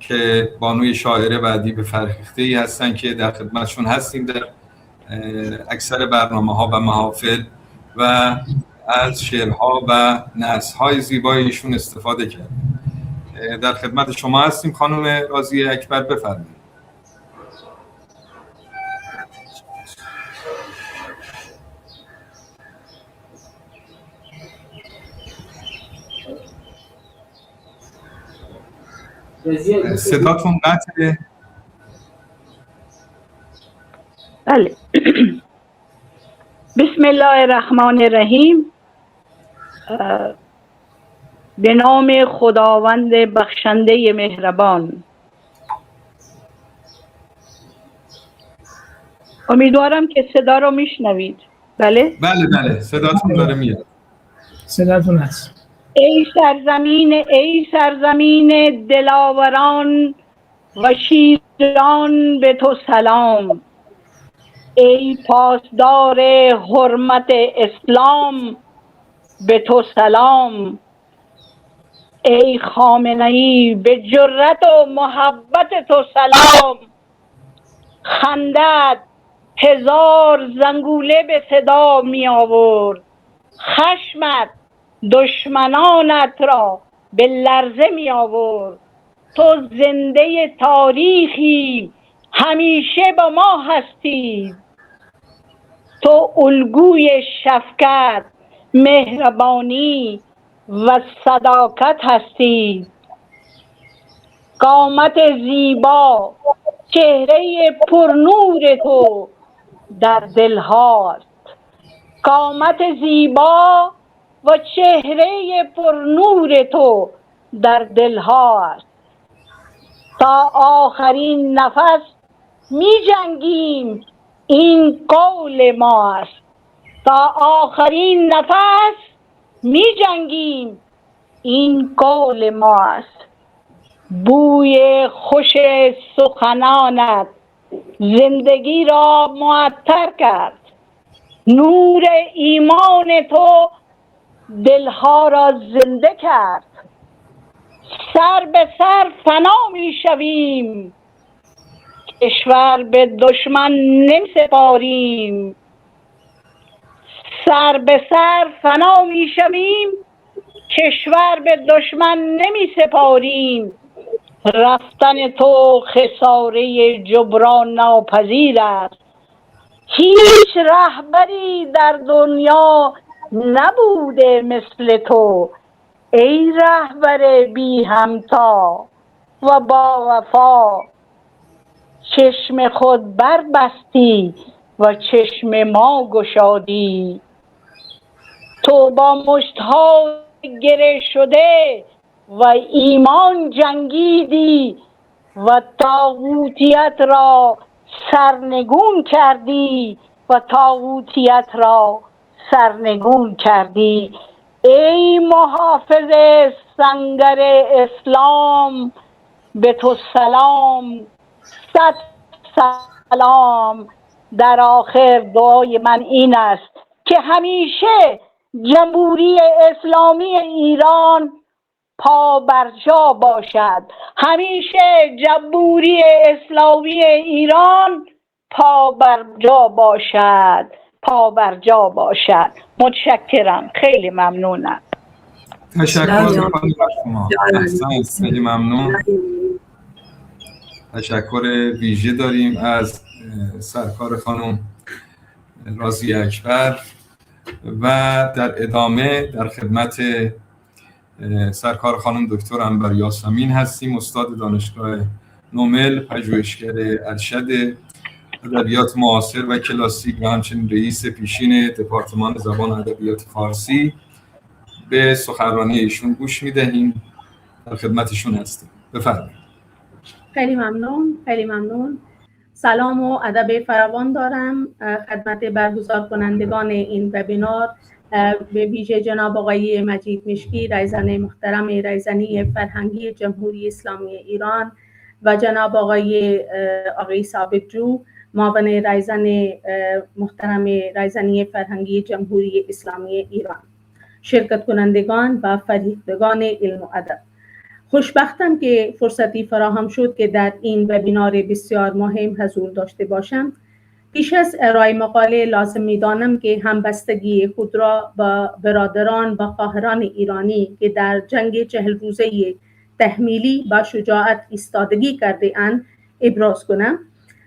که بانوی شاعر و ادیب فرهیخته‌ای هستن که در خدمتشون هستیم در اکثر برنامه‌ها و محافل و از شعرها و نثرهای زیبای ایشون استفاده کردیم. در خدمت شما هستیم خانم راضیه اکبر، بفرمایید. صداتون قطعه. بله. بسم الله الرحمن الرحیم. به نام خداوند بخشنده مهربان. امیدوارم که صدا رو میشنوید. بله؟ بله صداتون داره میاد. صداتون هست. ای سرزمین دلاوران و شیران به تو سلام. ای پاسدار حرمت اسلام به تو سلام. ای خامنه‌ای به جرأت و محبت تو سلام. خندت هزار زنگوله به صدا می آورد. خشمت دشمنانت را به لرزه می آورد. تو زنده تاریخی همیشه با ما هستی. تو الگوی شفقت، مهربانی و صداقت هستی. قامت زیبا، چهره پرنور تو در دل هاست. قامت زیبا و چهره پرنور تو در دل هاست. تا آخرین نفس می جنگیم، این قول ماست. تا آخرین نفس می جنگیم، این قول ماست. بوی خوش سخنانت زندگی را معطر کرد. نور ایمان تو دلها را زنده کرد. سر به سر فنا می شویم، کشور به دشمن نمی سپاریم. سر به سر فنا می شویم، کشور به دشمن نمی سپاریم. رفتن تو خساره جبران ناپذیر است. هیچ رهبری در دنیا نبوده مثل تو. ای رهبر بی همتا و با وفا. چشم خود بربستی و چشم ما گشادی. تو با مشت‌ها گره شده و ایمان جنگیدی و طاغوتیت را سرنگون کردی ای محافظ سنگر اسلام به تو سلام. صد سلام. در آخر دعای من این است که همیشه جمهوری اسلامی ایران پا بر جا باشد. همیشه جمهوری اسلامی ایران پا بر جا باشد. متشکرم. خیلی ممنونم. تشکر می‌کنم از شما. خیلی ممنون. تشکر ویژه داریم از سرکار خانم راضیه اکبر و در ادامه در خدمت سرکار خانم دکتر عنبر یاسمین هستیم، استاد دانشگاه نومل، پژوهشگر ارشد ادبیات معاصر و کلاسیک و همچنین رئیس پیشین دپارتمان زبان و ادبیات فارسی. به سخنرانی ایشون گوش میدهیم. در خدمتشون هستیم. بفرمایید. خیلی ممنون. سلام و ادب فراوان دارم خدمت برگزار کنندگان این وبینار، به ویژه جناب آقای مجید مشکی، رئیسن محترم رئیسنی فرهنگی جمهوری اسلامی ایران و جناب آقای ثابت جو، معاون رئیسن محترم رئیسنی فرهنگی جمهوری اسلامی ایران، شرکت کنندگان و فریختگان علم و ادب. خوشبختم که فرصتی فراهم شد که در این وبینار بسیار مهم حضور داشته باشم. پیش از ارائه مقاله لازم می‌دانم که همبستگی خود را با برادران و خواهران ایرانی که در جنگ 40 روزه تحمیلی با شجاعت ایستادگی کرده اند ابراز کنم.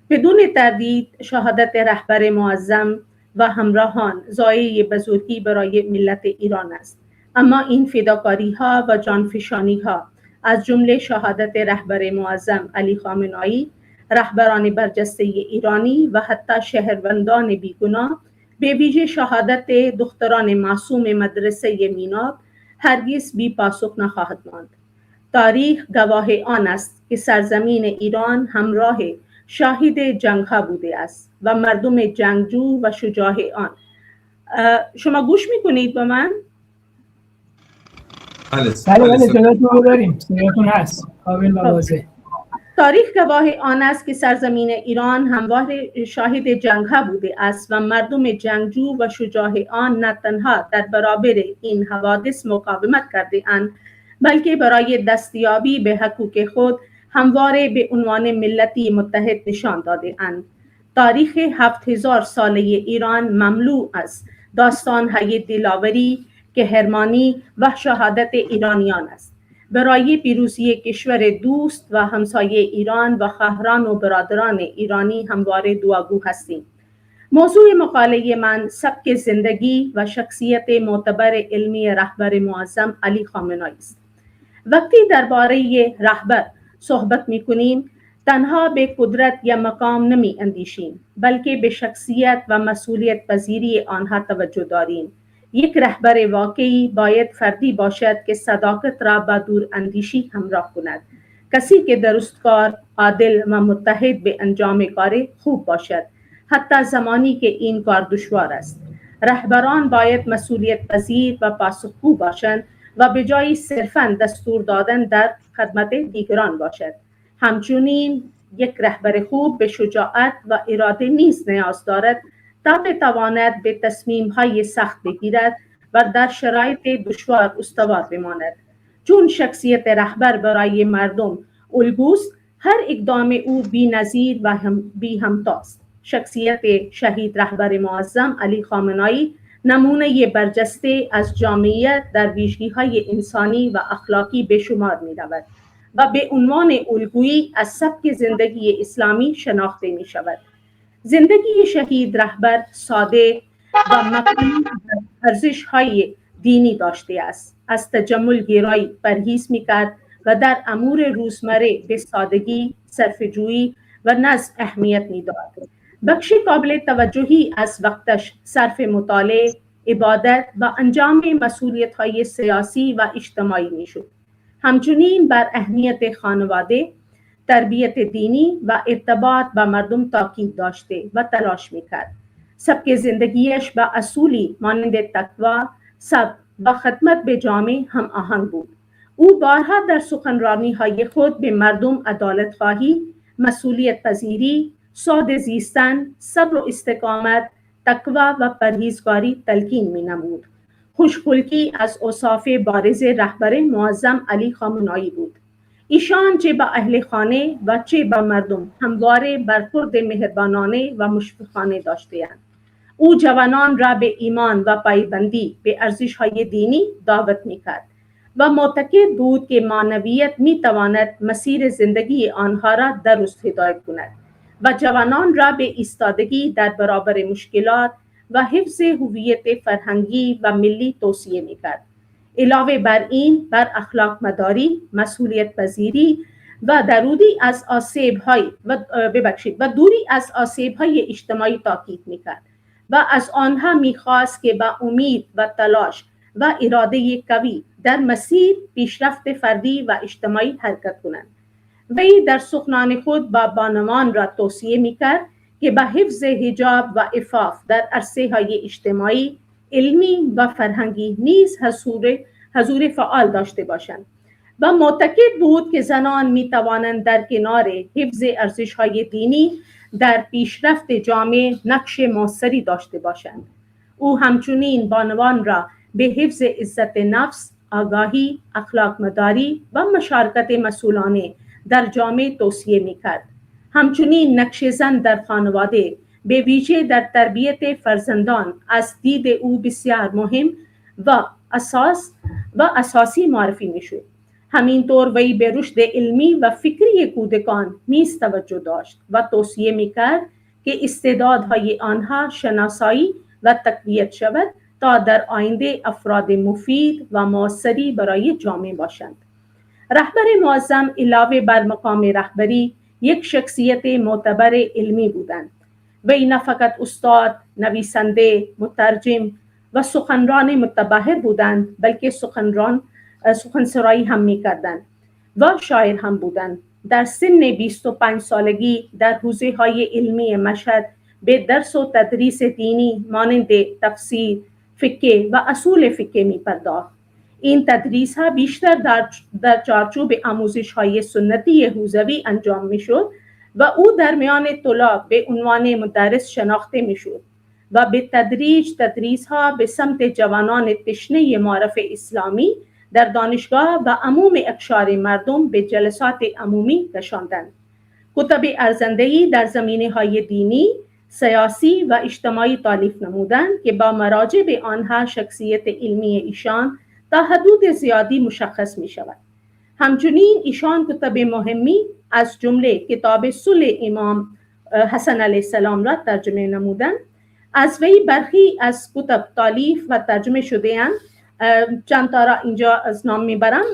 بدون تردید شهادت رهبر معظم و همراهان ضایعه بزرگی برای ملت ایران است، اما این فداکاری‌ها و جانفشانی‌ها از جمله شهادت رهبر معظم علی خامنه‌ای، رهبران برجسته ایرانی و حتی شهروندان بیگناه، به ویژه شهادت دختران معصوم مدرسه میناب، هرگز بی پاسخ نخواهد ماند. تاریخ گواه آن است که سرزمین ایران همراه شاهد جنگ‌ها بوده است و مردم جنگجو و شجاع آن. شما گوش میکنید به من؟ بله بله صداتون رو داریم، صداتون هست کامل و واضح. تاریخ گواه آن است که سرزمین ایران همواره شاهد جنگ‌ها بوده است و مردم جنگجو و شجاع آن نه تنها در برابر این حوادث مقاومت کرده اند، بلکه برای دستیابی به حقوق خود همواره به عنوان ملتی متحد نشان داده اند. تاریخ 7000 ساله ایران مملو از داستان‌های دلاوری، قهرمانی و شهادت ایرانیان است. برای پیروزی کشور دوست و همسایه ایران و خواهران و برادران ایرانی همواره دعاگو هستیم. موضوع مقاله من سبک زندگی و شخصیت معتبر علمی رهبر معظم علی خامنه‌ای است. وقتی درباره رهبر صحبت می‌کنیم، تنها به قدرت یا مقام نمی اندیشیم، بلکه به شخصیت و مسئولیت پذیری آنها توجه داریم. یک رهبر واقعی باید فردی باشد که صداقت را با دور اندیشی همراه کند. کسی که درستکار، عادل و متحد به انجام کار خوب باشد، حتی زمانی که این کار دشوار است. رهبران باید مسئولیت پذیر و پاسخگو باشند و به جای صرفاً دستور دادن در خدمت دیگران باشد. همچنین یک رهبر خوب به شجاعت و اراده نیز نیاز دارد تا بتواند به تصمیم‌های سخت بگیرد و در شرایط دشوار استوار بماند. چون شخصیت رهبر برای مردم الگوست، هر اقدام او بی‌نظیر و بی همتاست. شخصیت شهید رهبر معظم علی خامنه‌ای نمونه برجسته از جامعیت در ویژگی‌های انسانی و اخلاقی به شمار می‌رود و به عنوان الگویی از سبک زندگی اسلامی شناخته می‌شود. زندگی شهید رهبر ساده و مبنی بر ارزش‌های دینی داشته است. از تجمل گرایی پرهیز می‌کرد و در امور روزمره به سادگی، صرفه‌جویی و نظم اهمیت می‌داد. بخش قابل توجهی از وقتش صرف مطالعه، عبادت و انجام مسئولیت‌های سیاسی و اجتماعی می‌شد. همچنین بر اهمیت خانواده، تربیت دینی و ارتباط با مردم تاکید داشته و تلاش می‌کرد. سبک زندگیش با اصولی مانند تقوا، صبر و خدمت به جامعه هم آهنگ بود. او بارها در سخنرانی‌های خود به مردم عدالت‌خواهی، مسئولیت پذیری، ساده زیستن، صبر و استقامت، تقوا و پرهیزگاری تلقین می‌نمود. خوشخلقی از اوصاف بارز رهبر معظم علی خامنه‌ای بود. ایشان چه با اهل خانه و چه با مردم همواره برخورد مهربانانه و مشفقانه داشته‌اند. او جوانان را به ایمان و پایبندی به ارزش‌های دینی دعوت می‌کرد و معتقد بود که معنویت می‌تواند مسیر زندگی آنها را درست هدایت کند و جوانان را به ایستادگی در برابر مشکلات و حفظ هویت فرهنگی و ملی توصیه می‌کرد. علاوه بر این، بر اخلاق مداری، مسئولیت پذیری و دوری از آسیب‌های اجتماعی تاکید می‌کرد و از آنها می‌خواست که با امید و تلاش و اراده قوی در مسیر پیشرفت فردی و اجتماعی حرکت کنند. وی در سخنان خود با بانوان را توصیه می‌کرد که با حفظ حجاب و عفاف در عرصه‌های اجتماعی، علمی و فرهنگی نیز حضور فعال داشته باشند و معتقد بود که زنان می‌توانند در کنار حفظ ارزش‌های دینی در پیشرفت جامعه نقش مؤثری داشته باشند. او همچنین بانوان را به حفظ عزت نفس، آگاهی، اخلاق مداری و مشارکت مسئولانه در جامعه توصیه می‌کرد. همچنین نقش زن در خانواده به ویژه در تربیت فرزندان از دید او بسیار مهم و اساسی معرفی می‌شد. همینطور وی به رشد علمی و فکری کودکان نیز توجه داشت و توصیه می‌کرد که استعدادهای آنها شناسایی و تقویت شود تا در آینده افراد مفید و مؤثری برای جامعه باشند. رهبر معظم علاوه بر مقام رهبری یک شخصیت معتبر علمی بودند. وی نه فقط استاد، نویسنده، مترجم و سخنران متبحر بودند، بلکه سخنسرایی هم می‌کردند و شاعر هم بودند. در سن 25 سالگی در حوزه‌های علمی مشهد به درس و تدریس دینی مانند تفسیر، فقه و اصول فقه می‌پرداخت. این تدریس‌ها بیشتر در چارچوب آموزش‌های سنتی حوزوی انجام می‌شد و او در میان طلاب به عنوان مدرس شناخته می‌شد و به تدریج تدریس‌ها به سمت جوانان تشنه معرف اسلامی در دانشگاه و عموم اقشار مردم به جلسات عمومی کشاندند. کتب ارزنده‌ای در زمینه‌های دینی، سیاسی و اجتماعی تالیف نمودند که با مراجع به آنها شخصیت علمی ایشان تا حدود زیادی مشخص می شود. همچنین ایشان کتب مهمی از جمله کتاب صلح امام حسن علیه السلام را ترجمه نمودند. از وی برخی از کتب تالیف و ترجمه شده اند. چند تا را اینجا از نام میبرم: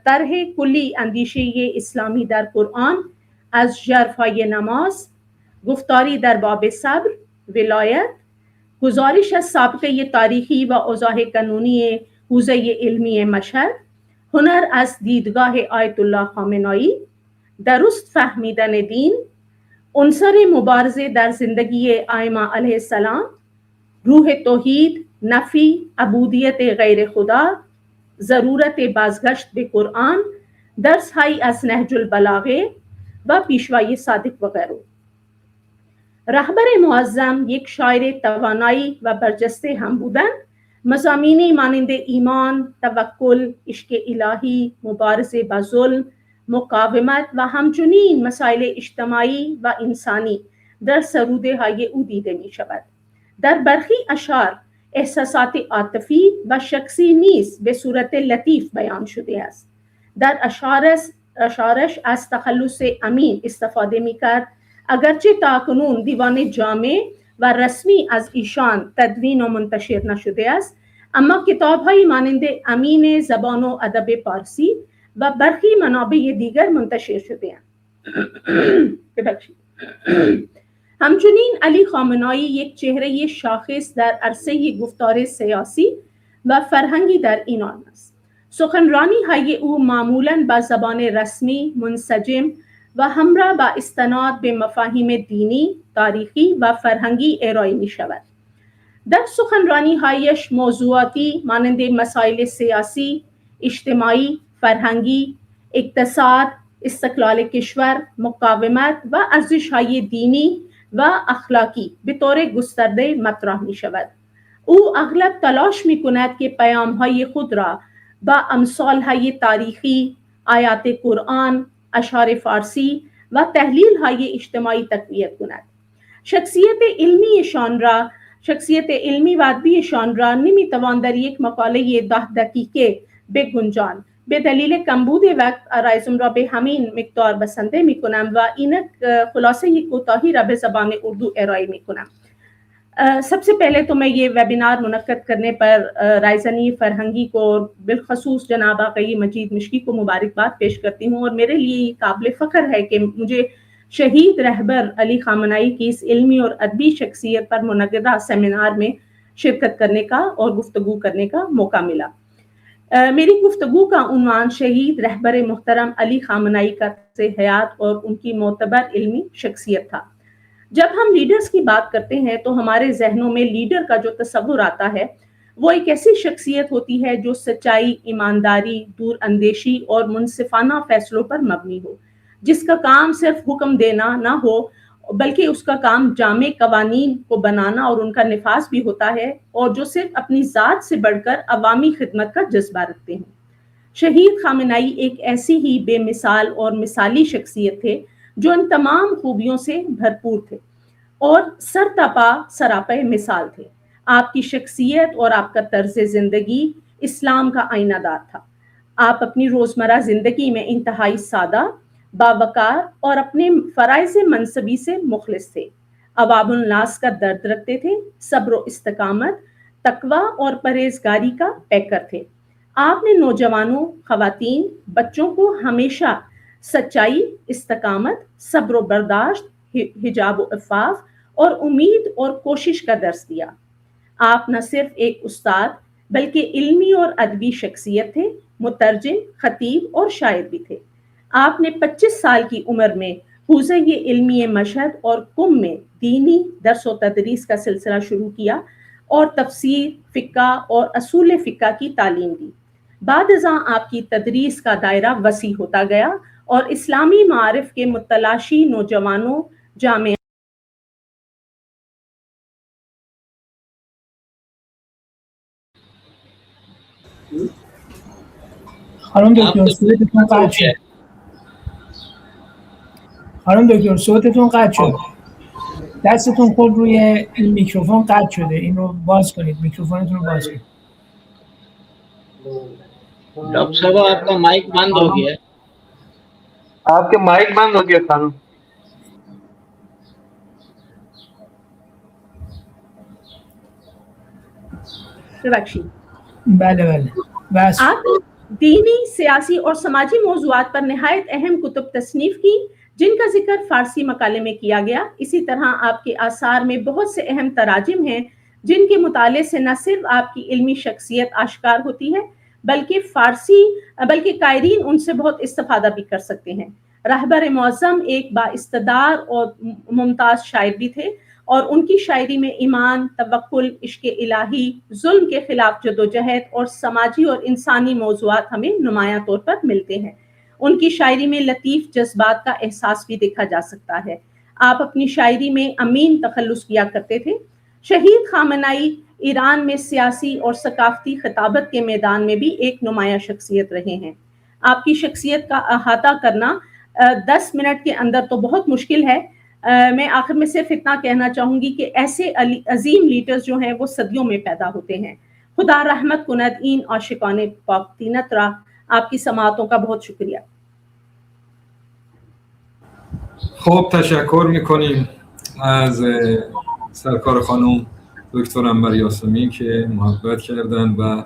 طرح کلی اندیشه اسلامی در قرآن از ژرف‌های نماز، گفتاری در باب صبر، ولایت، گزارش از سابقه تاریخی و اوضاع قانونی حوزه علمی مشهد، هنر از دیدگاه آیت الله خامنه‌ای، درست فهمیدن دین، عنصر مبارزه در زندگی ائمه علیه السلام، روح توحید، نفی عبودیت غیر خدا، ضرورت بازگشت به قرآن، درس‌هایی از نهج البلاغه و پیشوای صادق و غیره. رهبر معظم یک شاعر توانایی و برجسته هم بودند. مضامینی مانند ایمان، توکل، عشق الهی، مبارزه با ظلم، مقاومت و همچنین مسائل اجتماعی و انسانی در سروده های او دیده می شود. در برخی اشعار احساسات عاطفی و شخصی نیز به صورت لطیف بیان شده است. در اشعارش از تخلص امین استفاده می کرد. اگرچه تاکنون دیوان جامع و رسمی از ایشان تدوین و منتشر نشده است، اما کتاب‌های مانند امین زبان و ادب پارسی و برخی منابع دیگر منتشر شده اند. همچنین علی خامنه‌ای یک چهره شاخص در عرصه گفتار سیاسی و فرهنگی در ایران است. سخنرانی‌های او معمولاً با زبان رسمی، منسجم و همراه با استناد به مفاهیم دینی، تاریخی و فرهنگی ارائه می شود. در سخنرانی‌هایش موضوعاتی مانند مسائل سیاسی، اجتماعی، فرهنگی، اقتصاد، استقلال کشور، مقاومت و ارزش‌های دینی و اخلاقی به طور گسترده مطرح می شود. او اغلب تلاش می کند که پیام‌های خود را با امثال‌های تاریخی، آیات قرآن، اشعار فارسی و تحلیل‌های اجتماعی تقویت کند. شخصیت علمی و ادبیشان را نمی‌توان در یک مقاله 10 دقیقه بگنجان. به دلیل کمبود وقت آرایزم را به همین مقدار بسنده می‌کنم و اینک خلاصه کوتاهی را به زبان اردو ارائه می‌کنم. سب سے پہلے تو میں یہ ویبینار منعقد کرنے پر رائزنی فرہنگی کو اور بالخصوص جناب آقای مجید مشکی کو مبارکباد پیش کرتی ہوں، اور میرے لیے قابل فخر ہے کہ مجھے شہید رہبر علی خامنہئی کی اس علمی اور ادبی شخصیت پر منعقدہ سیمینار میں شرکت کرنے کا اور گفتگو کرنے کا موقع ملا۔ میری گفتگو کا عنوان شہید رہبر محترم علی خامنہئی کا طرز حیات اور ان کی معتبر علمی شخصیت تھا۔ جب ہم لیڈرز کی بات کرتے ہیں تو ہمارے ذہنوں میں لیڈر کا جو تصور آتا ہے وہ ایک ایسی شخصیت ہوتی ہے جو سچائی، ایمانداری، دور اندیشی اور منصفانہ فیصلوں پر مبنی ہو، جس کا کام صرف حکم دینا نہ ہو بلکہ اس کا کام جامع قوانین کو بنانا اور ان کا نفاذ بھی ہوتا ہے، اور جو صرف اپنی ذات سے بڑھ کر عوامی خدمت کا جذبہ رکھتے ہیں۔ شہید خامنہئی ایک ایسی ہی بے مثال اور مثالی شخصیت تھے جو ان تمام خوبیوں سے بھرپور تھے اور سرتاپا سراپا مثال تھے۔ آپ کی شخصیت اور آپ کا طرز زندگی اسلام کا آئینہ دار تھا۔ آپ اپنی روزمرہ زندگی میں انتہائی سادہ، باوقار اور اپنے فرائض منصبی سے مخلص تھے۔ عوام الناس کا درد رکھتے تھے، صبر و استقامت، تقوی اور پرہیزگاری کا پیکر تھے۔ آپ نے نوجوانوں، خواتین، بچوں کو ہمیشہ سچائی، استقامت، صبر و برداشت، حجاب و عفاف اور امید اور کوشش کا درس دیا۔ آپ نہ صرف ایک استاد بلکہ علمی اور ادبی شخصیت تھے، مترجم، خطیب اور شاعر بھی تھے۔ آپ نے 25 سال کی عمر میں حوزہ علمی مشہد اور قم میں دینی درس و تدریس کا سلسلہ شروع کیا اور تفسیر، فقہ اور اصول فقہ کی تعلیم دی۔ बाद अज़ां आपकी तदरीस का दायरा वसी होता गया और इस्लामी मारिफ के मुतलाशी नौजवानों जामे خانم دکتر صوتتون قطع شد. خانم دکتر صوتتون قطع شد. دستتون خود روی این میکروفون قطع شده. این رو باز کنید. میکروفونتون رو باز کنید. डॉक्टर साहब आपका माइक बंद हो गया। आपके माइक बंद हो गया खानम। बख्शी। बले बस आप दीनी, सियासी और समाजी मौज़ूआत पर नहायत अहम कुतुब तसनीफ की, जिनका जिक्र फारसी मकाले में किया गया। इसी तरह आपके आसार में बहुत से अहम तराजिम हैं जिनके मुताले से न सिर्फ आपकी इल्मी शख्सियत आश्कार होती है बल्कि कायरीन उनसे बहुत इस्तिफादा भी कर सकते हैं। रहबर मुअज़्ज़म एक बाइस्तदार और मुमताज़ शायर भी थे और उनकी शायरी में ईमान, तवक्कुल, इश्क़ इलाही, जुल्म के खिलाफ जदोजहद और समाजी और इंसानी मौज़ूआत हमें नुमायां तौर पर मिलते हैं। उनकी शायरी में लतीफ़ जज्बात का एहसास भी देखा जा सकता है। आप अपनी शायरी में अमीन तखल्लुस किया करते थे। शहीद खामनाई ईरान में सियासी और सकाफती खिताबत के मैदान में भी एक नुमाया शख्सियत रहे हैं। आपकी शख्सियत का अहाता करना 10 मिनट के अंदर तो बहुत मुश्किल है। मैं आखिर में सिर्फ इतना कहना चाहूँगी कि ऐसे अजीम लीडर्स जो हैं वो सदियों में पैदा होते हैं। खुदा रहमत कुनद इन आशिकाने पाक तीनत रा। आपकी समाअतों का बहुत शुक्रिया। خب تشکر میکنیم از سرکار خانم دکتر انور یاسمی که محبت کردن و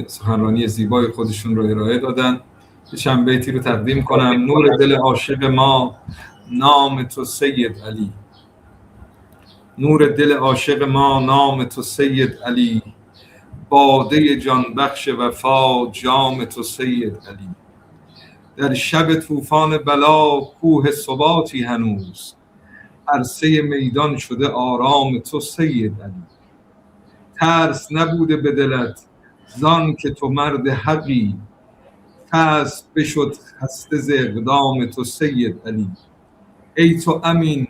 سخنرانی زیبای خودشون رو ارائه دادن. چند بیتی رو تقدیم کنم. نور دل عاشق ما نام تو سید علی، نور دل عاشق ما نام تو سید علی، باده جان بخش وفا جام تو سید علی. در شب طوفان بلا کوه ثباتی هنوز، عرصه میدان شده آرام تو سید علی. ترس نبوده به دلت زان که تو مرد حقی، پس بشد خسته ز اقدام تو سید علی. ای تو امین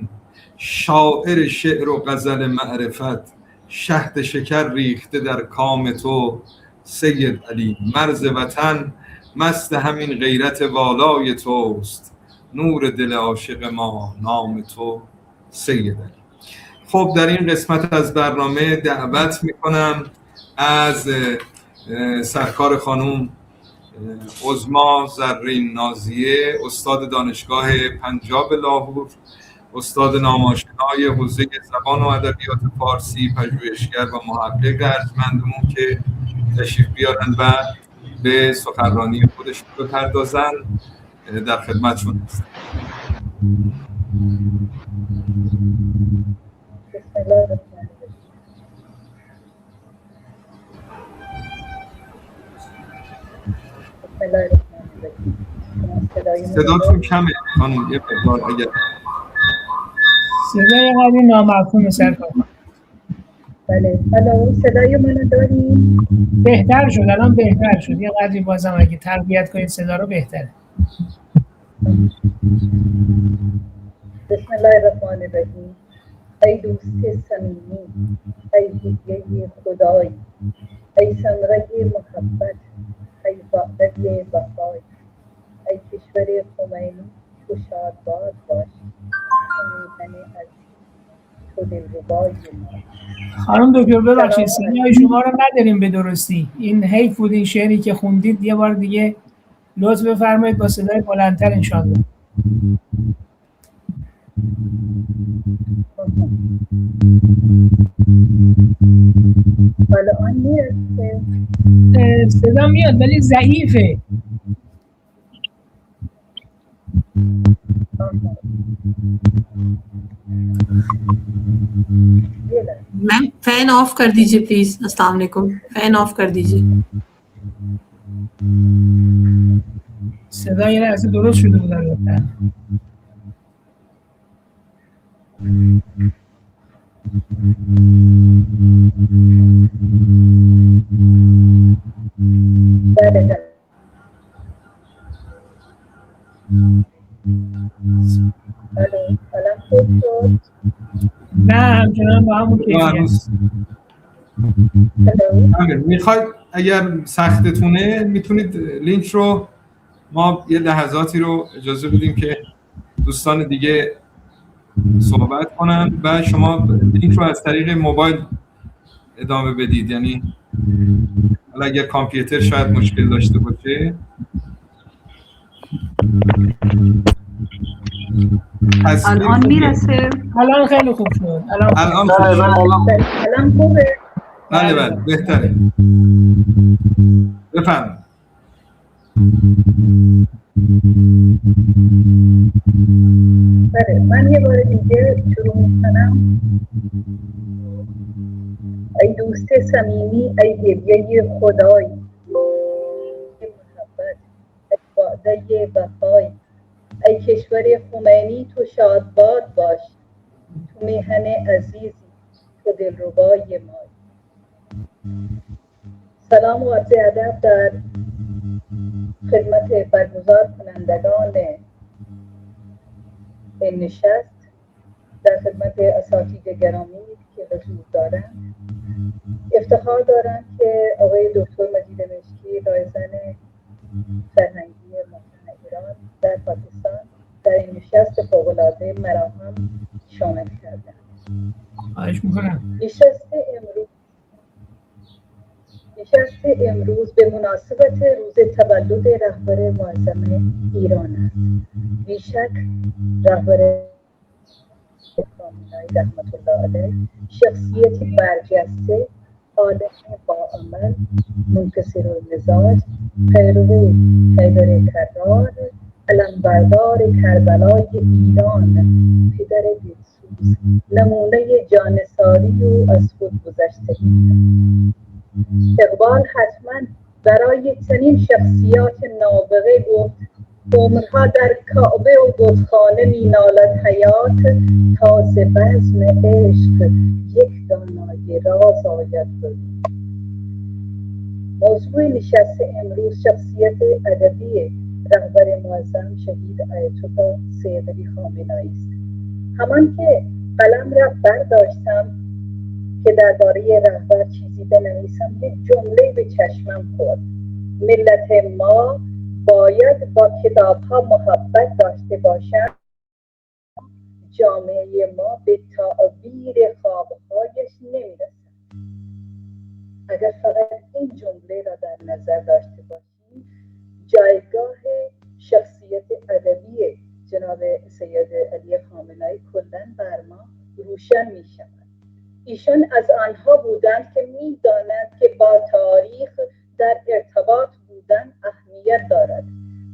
شاعر شعر و غزل معرفت، شهد شکر ریخته در کام تو سید علی. مرز وطن مست همین غیرت والای توست، نور دل عاشق ما نام تو سید علی. خب در این قسمت از برنامه دعوت میکنم از سرکار خانوم عظما زرین نازیه، استاد دانشگاه پنجاب لاهور، استاد نامآشنای حوزه زبان و ادبیات فارسی، پژوهشگر و محقق ارجمندمون که تشریف بیارن و به سخنرانی خودشون بپردازن. در خدمتشون هستم. صداتون کمه خانم، یه مقدار اگر صدای قدری نامفهوم سرکار. بله صدای منو داری؟ بهتر شد، الان بهتر شد. یه قدری بازم اگه تقویت کنید صدا رو بهتره. بسم الله الرحمن الرحیم. ای دوست صمیمی، ای هدیه خدای، ای ثمره محبت، ای وعده وفای، ای کشور خمینی تو شادباد باش، امیدن از تو دلربای ما. خانم دکتر ببخشید صدای شما رو نداریم به درستی. این حیف بود این شعری که خوندید یه بار دیگه لطف بفرمایید با صدای بلندتر انشاءالله. حالا آن میرسه؟ صدا میاد ولی ضعیفه. मैम फैन ऑफ कर दीजिए प्लीज। अस्सलाम वालेकुम, फैन ऑफ कर दीजिए। صدا یه لحظه درست شده بود البته. بله الان خوب شد. نه همچنان با همون کیفیت. میخواید اگر سختتونه میتونید لینک رو ما یه لحظاتی رو اجازه بدیم که دوستان دیگه صحبت کنن و شما لینک رو از طریق موبایل ادامه بدید. یعنی حالا اگر کامپیوتر شاید مشکل داشته باشه الان میرسه. الان خیلی خوب شد. الان خوب شد. الان خوبه. بله بهتره. بفهم. بله من یه بار دیگه شروع میکنم. ای دوست صمیمی، ای گریه خدای، ای محبت، ای وعده وفای، ای کشور خمینی تو شادباد باش، تو میهن عزیزی، تو دلربای ما. سلام و عرض ادب در خدمت برگزار کنندگان این نشست، در خدمت اساتید گرامی که حضور دارند. افتخار دارم که آقای دکتر مجید مشکی، رایزن فرهنگی محترم ایران در پاکستان، در این نشست فوق‌العاده مرا هم شامل کردند. خواهش می‌کنم. نشست امروز به مناسبت روز تولد رهبر معظم ایران است. بیشک رهبر خامنه‌ای رحمت الله علیه شخصیتی برجسته، عالم با عمل، منکسر المزاج، پیرو حیدر کرار، علمبردار کربلای ایران، پدر دلسوز، نمونه جانثاری و از خود گذشتگی. اقبال حتما برای چنین شخصیات نابغه گفت عمرها در کعبه و بتخانه مینالد حیات، تا ز بزم عشق یک دانای راز آید برون. موضوع نشست امروز شخصیت ادبی رهبر معظم شهید آیت الله سید علی خامنه‌ای است. همان که قلم را برداشتم که درباره رهبر چیزی بنویسم، یک جمله به چشمم خورد: ملت ما باید با کتاب‌ها محبت داشته باشند، جامعه ما به تعبیر خواب‌هایش نمی‌رسد. اگر فقط این جمله را در نظر داشته باشیم، جایگاه شخصیت ادبی جناب سید علی خامنه‌ای کلاً بر ما روشن می‌شود. ایشان از آنها بودند که می‌دانند که با تاریخ در ارتباط بودن اهمیت دارد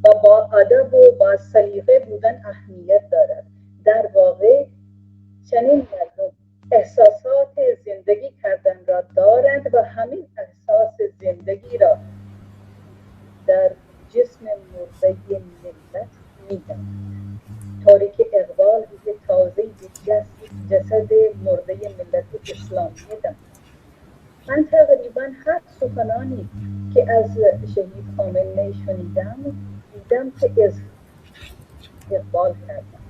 و با ادب و با سلیقه بودن اهمیت دارد. در واقع چنین مردم احساسات زندگی کردن را دارند و همین احساس زندگی را در جسم مرده ملت می‌دانند. طوری که اقبال روی تازه جسد مرده ملت اسلامی دارد. من تقریبا هر سخنانی که از شهید خامنه‌ای شنیدم دیدم که از اقبال کردم.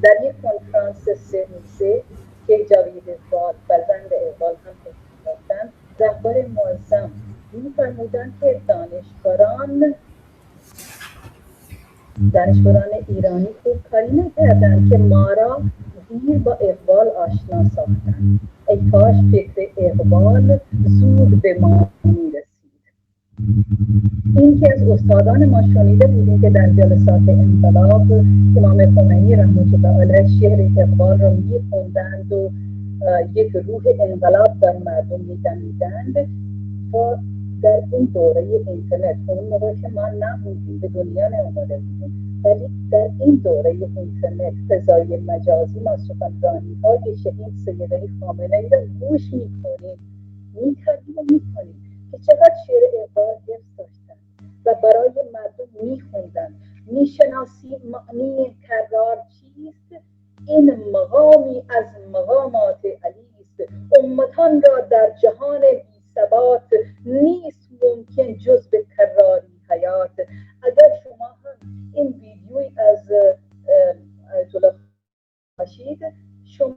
در یک کنفرانس 3 روزه که جاوید اقبال فرزند اقبال هم تشریف داشتند، رهبر معظم می‌فرمودند که دانشوران ایرانی خوب کاری نکردند که ما را دیر با اقبال آشنا ساختند. ای کاش فکر اقبال زود به ما میرسید. این که از استادان ما شنیده بودیم که در جلسات انقلاب امام خمینی رحمت الله علیه شعر اقبال را میخوندند و یک روح انقلاب در مردم میدمیدند. و در این دوره اینترنت، اون موقع که ما نبودیم، به دنیا نیامده بودیم، ولی در این دوره اینترنت فضای مجازی ما سخنرانی‌های شهید سید علی خامنه‌ای را گوش می‌کنیم، می‌کردیم و می‌کنیم که چقدر شعر اقبال حفظ داشتن و برای مردم می‌خوندن. می‌شناسی معنی کرار چیست؟ این مقامی از مقامات علی است. امتان را در جهان ثبات نیست ممکن جز به کراری حیات. اگر شما هم این ویدیوی از آیت الله باشید، شما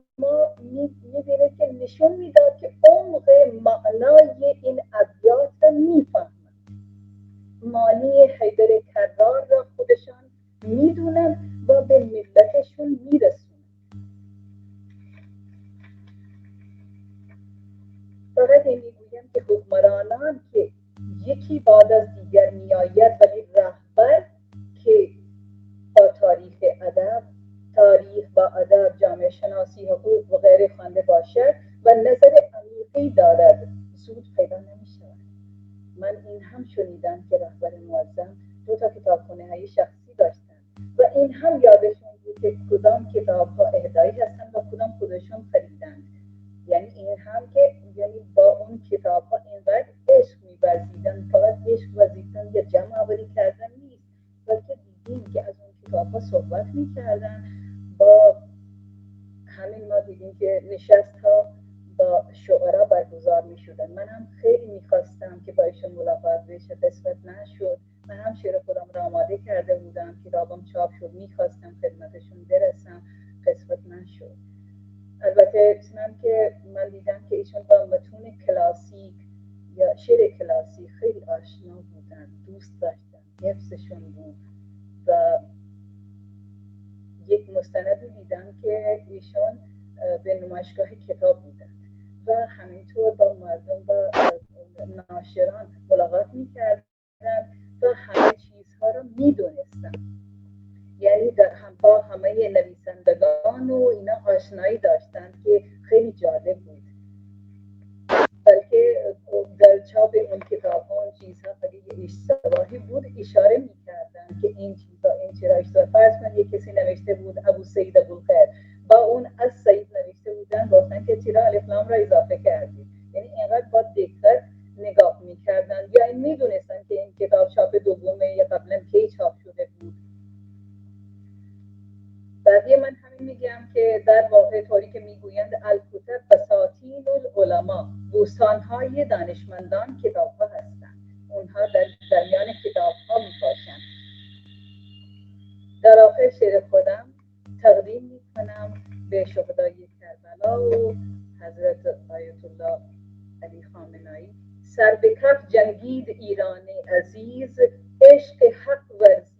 میبینید که نشون میداد که عمق معنای این ابیات را میفهمند. معنی حیدر کرار را خودشان میدونن و به ملتشون میرسونن. فقط میگویم که حکمرانان که یکی بعد از دیگر میآید، ولی رهبر که با تاریخ ادب، تاریخ با ادب، جامعه شناسی، حقوق و غیره خوانده باشد و نظر عمیقی دارد، زود پیدا نمی‌شود. من این هم شنیدم که رهبر معظم 2 کتابخانه های شخصی داشتن و این هم یادشون بود که کدام کتاب ها اهدایی هستن و کدام خودشون خریدن. یعنی این هم که با اون کتاب ها اینقدر عشق می‌ورزیدن، فقط عشق ورزیدن یا جمع آوری کردن نیست، بلکه دیدیم که از اون کتاب ها صحبت می‌کردن. با همین ما دیدیم که نشست ها با شعرا برگزار می‌شدن. من هم خیلی می‌خواستم که با ایشون ملاقات بشه، قسمت نشد. من هم شعر خودم را آماده کرده بودم، کتابم چاپ شد، می‌خواستم خدمتشون برسم، قسمت نشد. البته چنان که من دیدم که ایشون با متون کلاسیک یا شعر کلاسیک خیلی آشنا بودن، دوست داشتن، حفظشون بود. و یک مستندی دیدم که ایشون به نمایشگاه کتاب بودن و همینطور با مردم و ناشران ملاقات میکردن و همه چیزها رو میدونستن. یعنی با همه نویسندگان و اینا آشنایی داشتن که خیلی جالب بود. بلکه در چاپ اون کتاب ها اون چیزها اگه یه اشتباهی بود اشاره میکردن که این چیزا این چرا اشتباه. فرض کن یه کسی نوشته بود ابو سعید ابوالخیر، با اون از سعید نوشته بودن، گفتن که چرا الف لام را اضافه کردی. یعنی اینقدر با دقت نگاه میکردن یا این میدونستن که این کتاب چاپ دومه یا قبلا کی چاپ شده بود. بقیه من همین میگم که در واقع طوری که میگویند الکتب بساطین العلماء، بوستانهای دانشمندان کتاب ها هستند. اونها در میان کتاب ها میباشند. در آخر شعر خودم تقدیم میکنم به شهدای کربلا و حضرت آیت الله علی خامنه‌ای. سر به کف جنگید ایران عزیز، عشق حق ورزید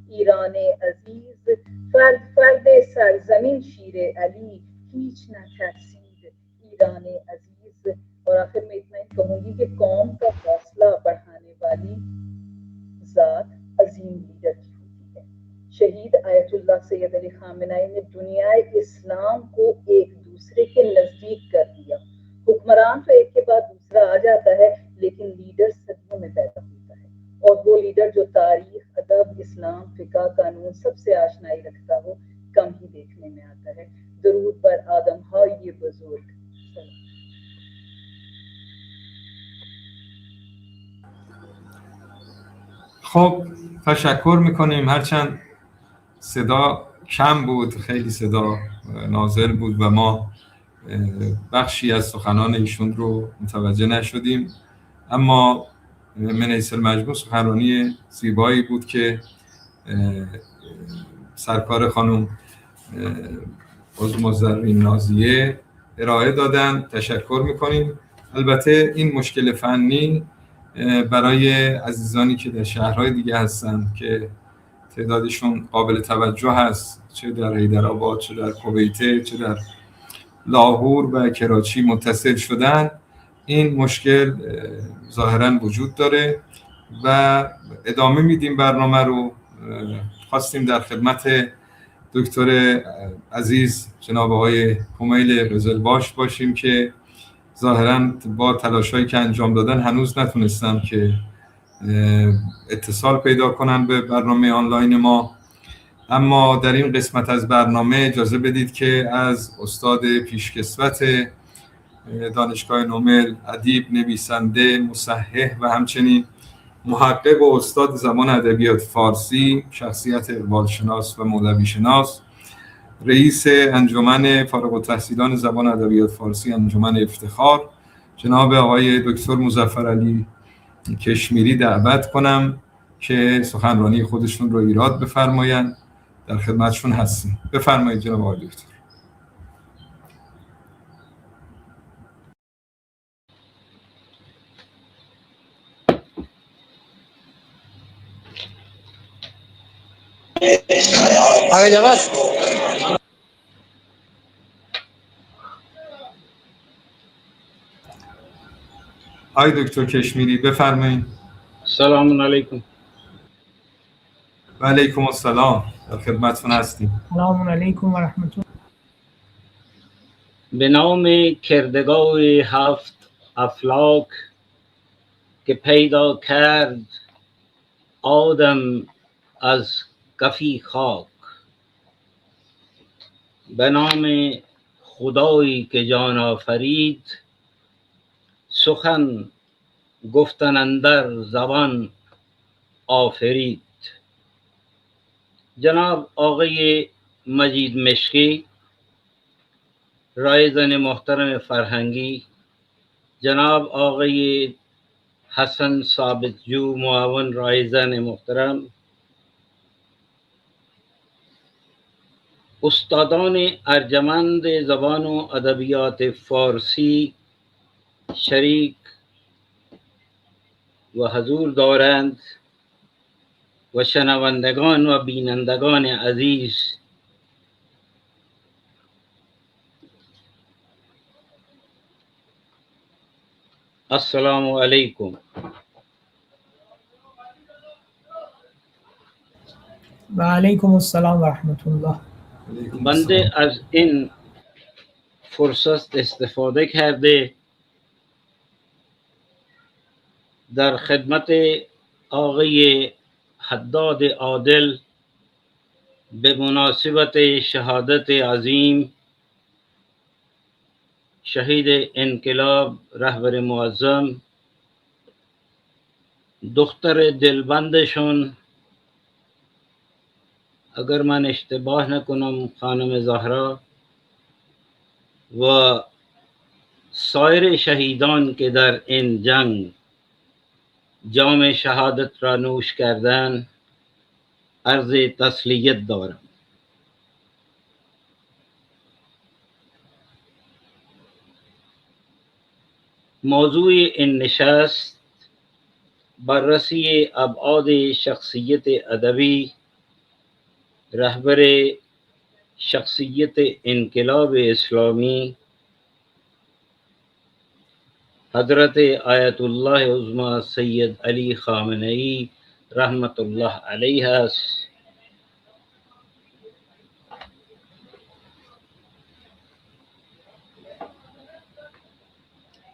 ایران عزیز. فرد فرد سرزمین شیر علی، هیچ نترسید ایران عزیز. और आखिर में इतना ही कहूंगी कि कौम का हौसला बढ़ाने वाली ज़ात अजीम लीडर की होती है। शहीद आयतुल्लाह सैयद अली खामेनी ने दुनिया इस्लाम को एक दूसरे के नजदीक कर दिया। हुक्मरान तो एक के बाद दूसरा आ जाता है, लेकिन लीडर सदियों में पैदा होता है, और वो लीडर जो तारीख, अदब, इस्लाम, फिक़ह, कानून सबसे आशनाई रखता हो, कम ही देखने में आता है। दरूद पर आदम ये बुजुर्ग। خب تشکر میکنیم. هرچند صدا کم بود، خیلی صدا نازل بود و ما بخشی از سخنان ایشون رو متوجه نشدیم، اما من حیث المجموع سخنرانی زیبایی بود که سرکار خانم عظما زرین نازیه ارائه دادن. تشکر میکنیم. البته این مشکل فنی برای عزیزانی که در شهرهای دیگه هستن که تعدادشون قابل توجه هست، چه در حیدرآباد، چه در کویت، چه در لاهور و کراچی متصل شدن، این مشکل ظاهراً وجود داره و ادامه میدیم برنامه رو. خواستیم در خدمت دکتر عزیز جناب آقای کمیل قزلباش باشیم که ظاهراً با تلاشایی که انجام دادن هنوز نتونستن که اتصال پیدا کنن به برنامه آنلاین ما، اما در این قسمت از برنامه اجازه بدید که از استاد پیشکسوت دانشگاه نومل، ادیب، نویسنده، مصحح و همچنین محقق و استاد زبان ادبیات فارسی، شخصیت اقبالشناس و مولوی شناس، رئیس انجمن فارغ التحصیلان زبان ادبیات فارسی انجمن افتخار، جناب آقای دکتر مظفرعلی کشمیری دعوت کنم که سخنرانی خودشون رو ایراد بفرمایند. در خدمتشون هستیم. بفرمایید جناب آقای دکتر. آقای دکتر کشمیری بفرمایید. سلام علیکم. و علیکم السلام. در خدمتتون هستیم. سلام علیکم و رحمت الله. به نام کردگار هفت افلاک که پیدا کرد آدم از کفی خاک، به نام خدایی که جان آفرید، سخن گفتن اندر زبان آفرید. جناب آقای مجید مشکی رایزن محترم فرهنگی، جناب آقای حسن ثابتجو معاون رایزن محترم، استادان ارجمند زبان و ادبیات فارسی شریک و حضور دارند و شنوندگان و بینندگان عزیز، السلام علیکم. و علیکم السلام و رحمت الله. بنده از این فرصت استفاده کرده در خدمت آقای حداد عادل به مناسبت شهادت عظیم شهید انقلاب رهبر معظم، دختر دلبندشون، اگر من اشتباه نکنم خانم زهرا، و سایر شهیدان که در این جنگ جام شهادت را نوش کردند، عرض تسلیت دارم. موضوع این نشست بررسی ابعاد شخصیت ادبی رهبر شخصیت انقلاب اسلامی حضرت آیت الله عظمی سید علی خامنه‌ای رحمت الله علیه است.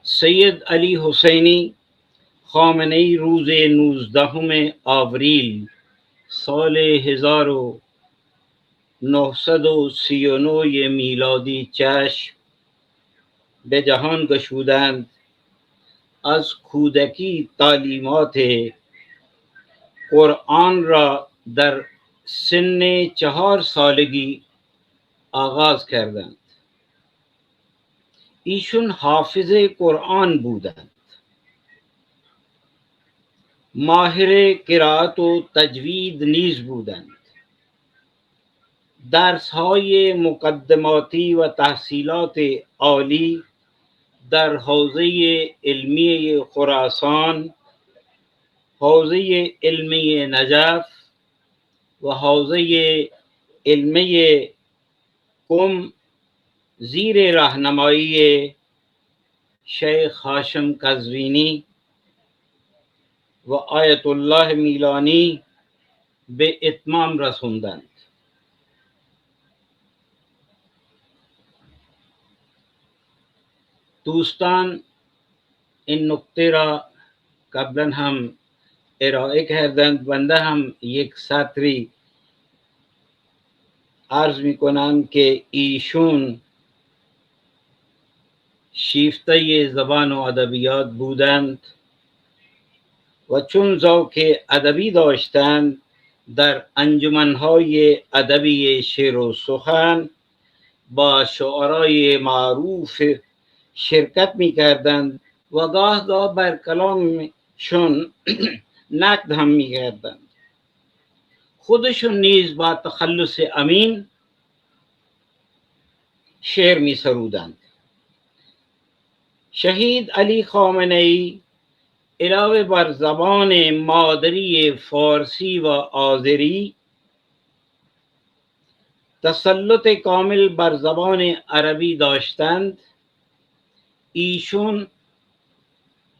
سید علی حسینی خامنه‌ای روز 19 آوریل سال 1939 میلادی چشم به جهان گشودند. از کودکی تعلیمات قرآن را در سن 4 سالگی آغاز کردند. ایشون حافظ قرآن بودند، ماهر قرائت و تجوید نیز بودند. درس‌های مقدماتی و تحصیلات عالی در حوزه علمی خراسان، حوزه علمی نجف و حوزه علمی قم زیر راهنمایی شیخ هاشم قزوینی و آیت الله میلانی به اتمام رسوندند. دوستان این نکته را قبلا هم ارائه کردند. بنده هم یک سطری عرض می کنم که ایشون شیفته زبان و ادبیات بودند و چون ذوق ادبی داشتند در انجمنهای ادبی شعر و سخن با شعرای معروف شرکت می کردند و گاه بر کلام شون نقد هم می‌کردند. خودشون نیز با تخلص امین شعر می‌سرودند. شهید علی خامنه‌ای علاوه بر زبان مادری فارسی و آذری تسلط کامل بر زبان عربی داشتند. ایشون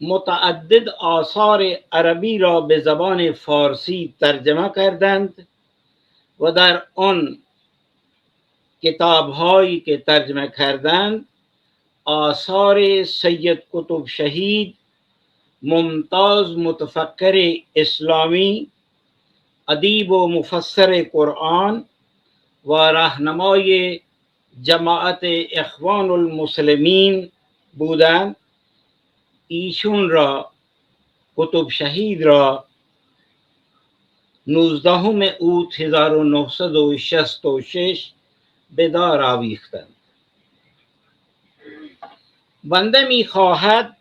متعدد آثار عربی را به زبان فارسی ترجمه کردند و در آن کتاب‌هایی که ترجمه کردند آثار سید قطب شهید، ممتاز متفکر اسلامی، ادیب و مفسر قرآن و راهنمای جماعت اخوان المسلمین بودند. ایشون را قطب شهید را 19 اوت 1966 به دار آویختند. بنده می‌خواهد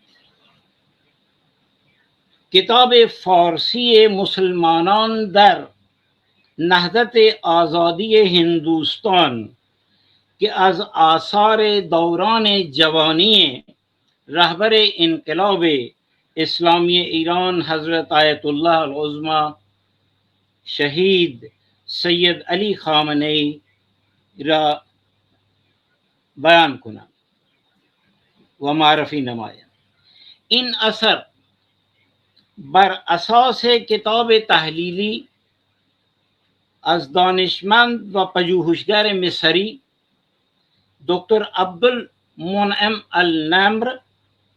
کتاب فارسی مسلمانان در نهضت آزادی هندوستان که از آثار دوران جوانی رهبر انقلاب اسلامی ایران حضرت آیت الله العظمی شهید سید علی خامنه‌ای را بیان کنم و معرفی نمایم. این اثر بر اساس کتاب تحلیلی از دانشمند و پژوهشگر مصری دکتر عبدالمنعم النمر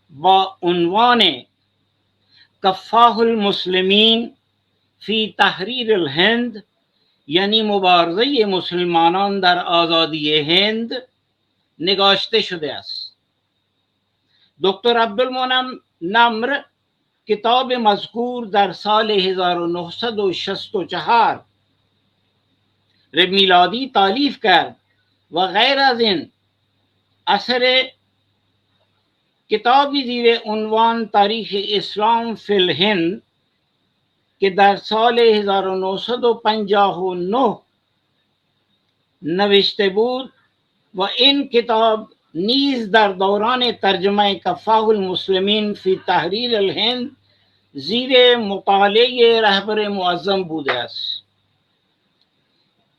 با عنوان کفاح المسلمین فی تحریر الهند، یعنی مبارزه مسلمانان در آزادی هند، نگاشته شده است. دکتر عبدالمنعم نمر کتاب مذکور در سال 1964 میلادی تالیف کرد و غیر از این اثر کتابی زیر عنوان تاریخ اسلام فی الهند که در سال 1959 نوشته بود و این کتاب نیز در دوران ترجمه کفاح المسلمین فی تحریر الهند زیر مطالعه رهبر معظم بوده است.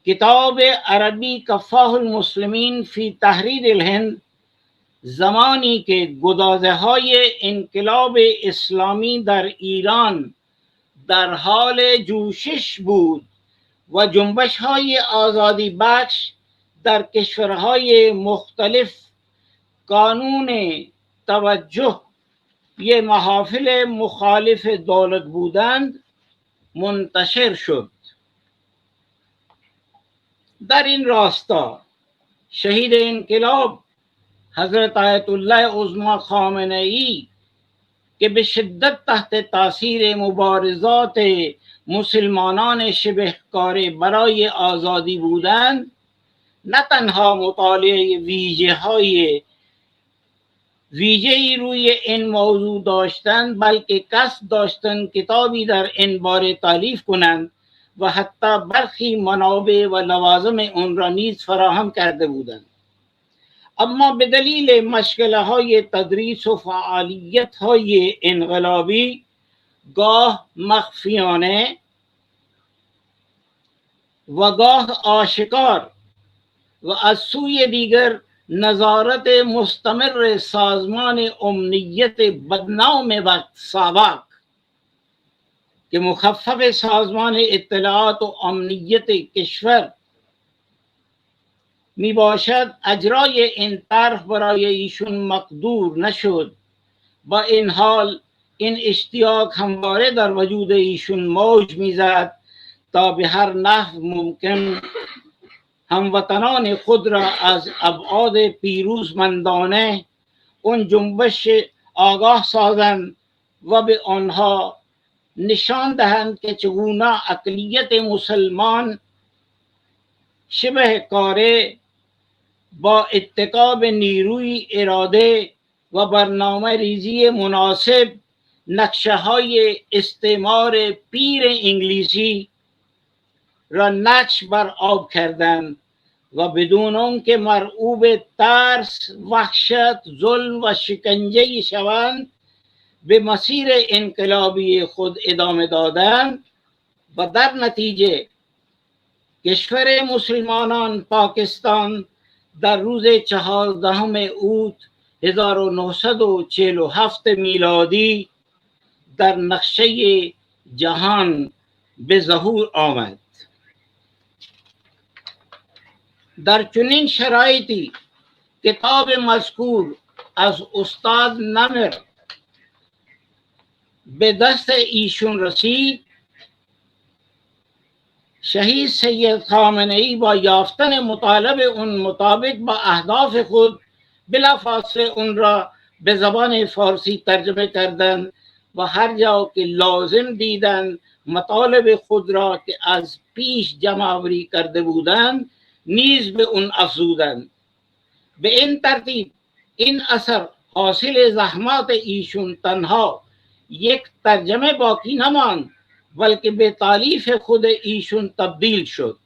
کتاب عربی کفاح المسلمین فی تحریر الهند زمانی که گدازه های انقلاب اسلامی در ایران در حال جوشش بود و جنبش های آزادی بخش در کشورهای مختلف قانون توجه یه محافل مخالف دولت بودند منتشر شد. در این راستا شهید انقلاب حضرت آیت الله عظمی خامنه‌ای که به شدت تحت تاثیر مبارزات مسلمانان شبهکار برای آزادی بودند، نه تنها مطالعه ویژه‌ای روی این موضوع داشتند، بلکه قصد داشتند کتابی در این باره تالیف کنند و حتی برخی منابع و لوازم اون را نیز فراهم کرده بودند. اما به دلیل مشغله‌های تدریس و فعالیت‌های انقلابی گاه مخفیانه و گاه آشکار و از سوی دیگر نظارت مستمر سازمان امنیت بدنام وقت سابق که مخفف سازمان اطلاعات و امنیت کشور می باشد اجرای این طرح برای ایشون مقدور نشد. با این حال این اشتیاق همواره در وجود ایشون موج میزد تا به هر نحو ممکن هموطنان خود را از ابعاد پیروزمندانه اون جنبش آگاه سازند و به آنها نشان دهند که چگونه اقلیت مسلمان شبه کاره با اتکا به نیروی اراده و برنامه ریزی مناسب نقشه های استعمار پیر انگلیسی را نقش بر آب کردند و بدون اون که مرعوب ترس، وحشت، ظلم و شکنجه شوند به مسیر انقلابی خود ادامه دادند و در نتیجه کشور مسلمانان پاکستان در روز 14 اوت 1947 میلادی در نقشه جهان به ظهور آمد. در چنین شرایطی کتاب مذکور از استاد نمر به دست ایشون رسید. شهید سید خامنه ای با یافتن مطالب اون مطابق با اهداف خود بلافاصله اون را به زبان فارسی ترجمه کردند و هر جا که لازم دیدند مطالب خود را که از پیش جمع آوری کرده بودند نیز به اون افزودند. به این ترتیب این اثر حاصل زحمات ایشون تنها یک ترجمه باقی نماند بلکه به تالیف خود ایشون تبدیل شد.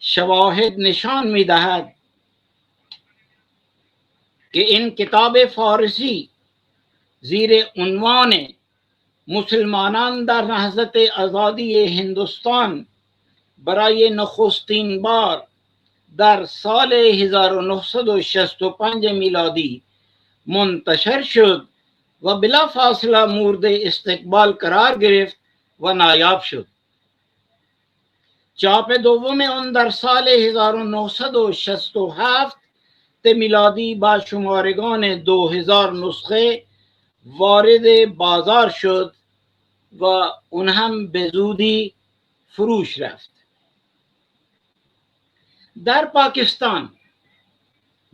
شواهد نشان می‌دهد که این کتاب فارسی زیر عنوان مسلمانان در نهضت آزادی هندوستان برای نخستین بار در سال 1965 میلادی منتشر شد و بلافاصله مورد استقبال قرار گرفت و نایاب شد. چاپ دوم آن در سال 1967 میلادی با شمارگان 2000 نسخه وارد بازار شد و اون هم به زودی فروش رفت. در پاکستان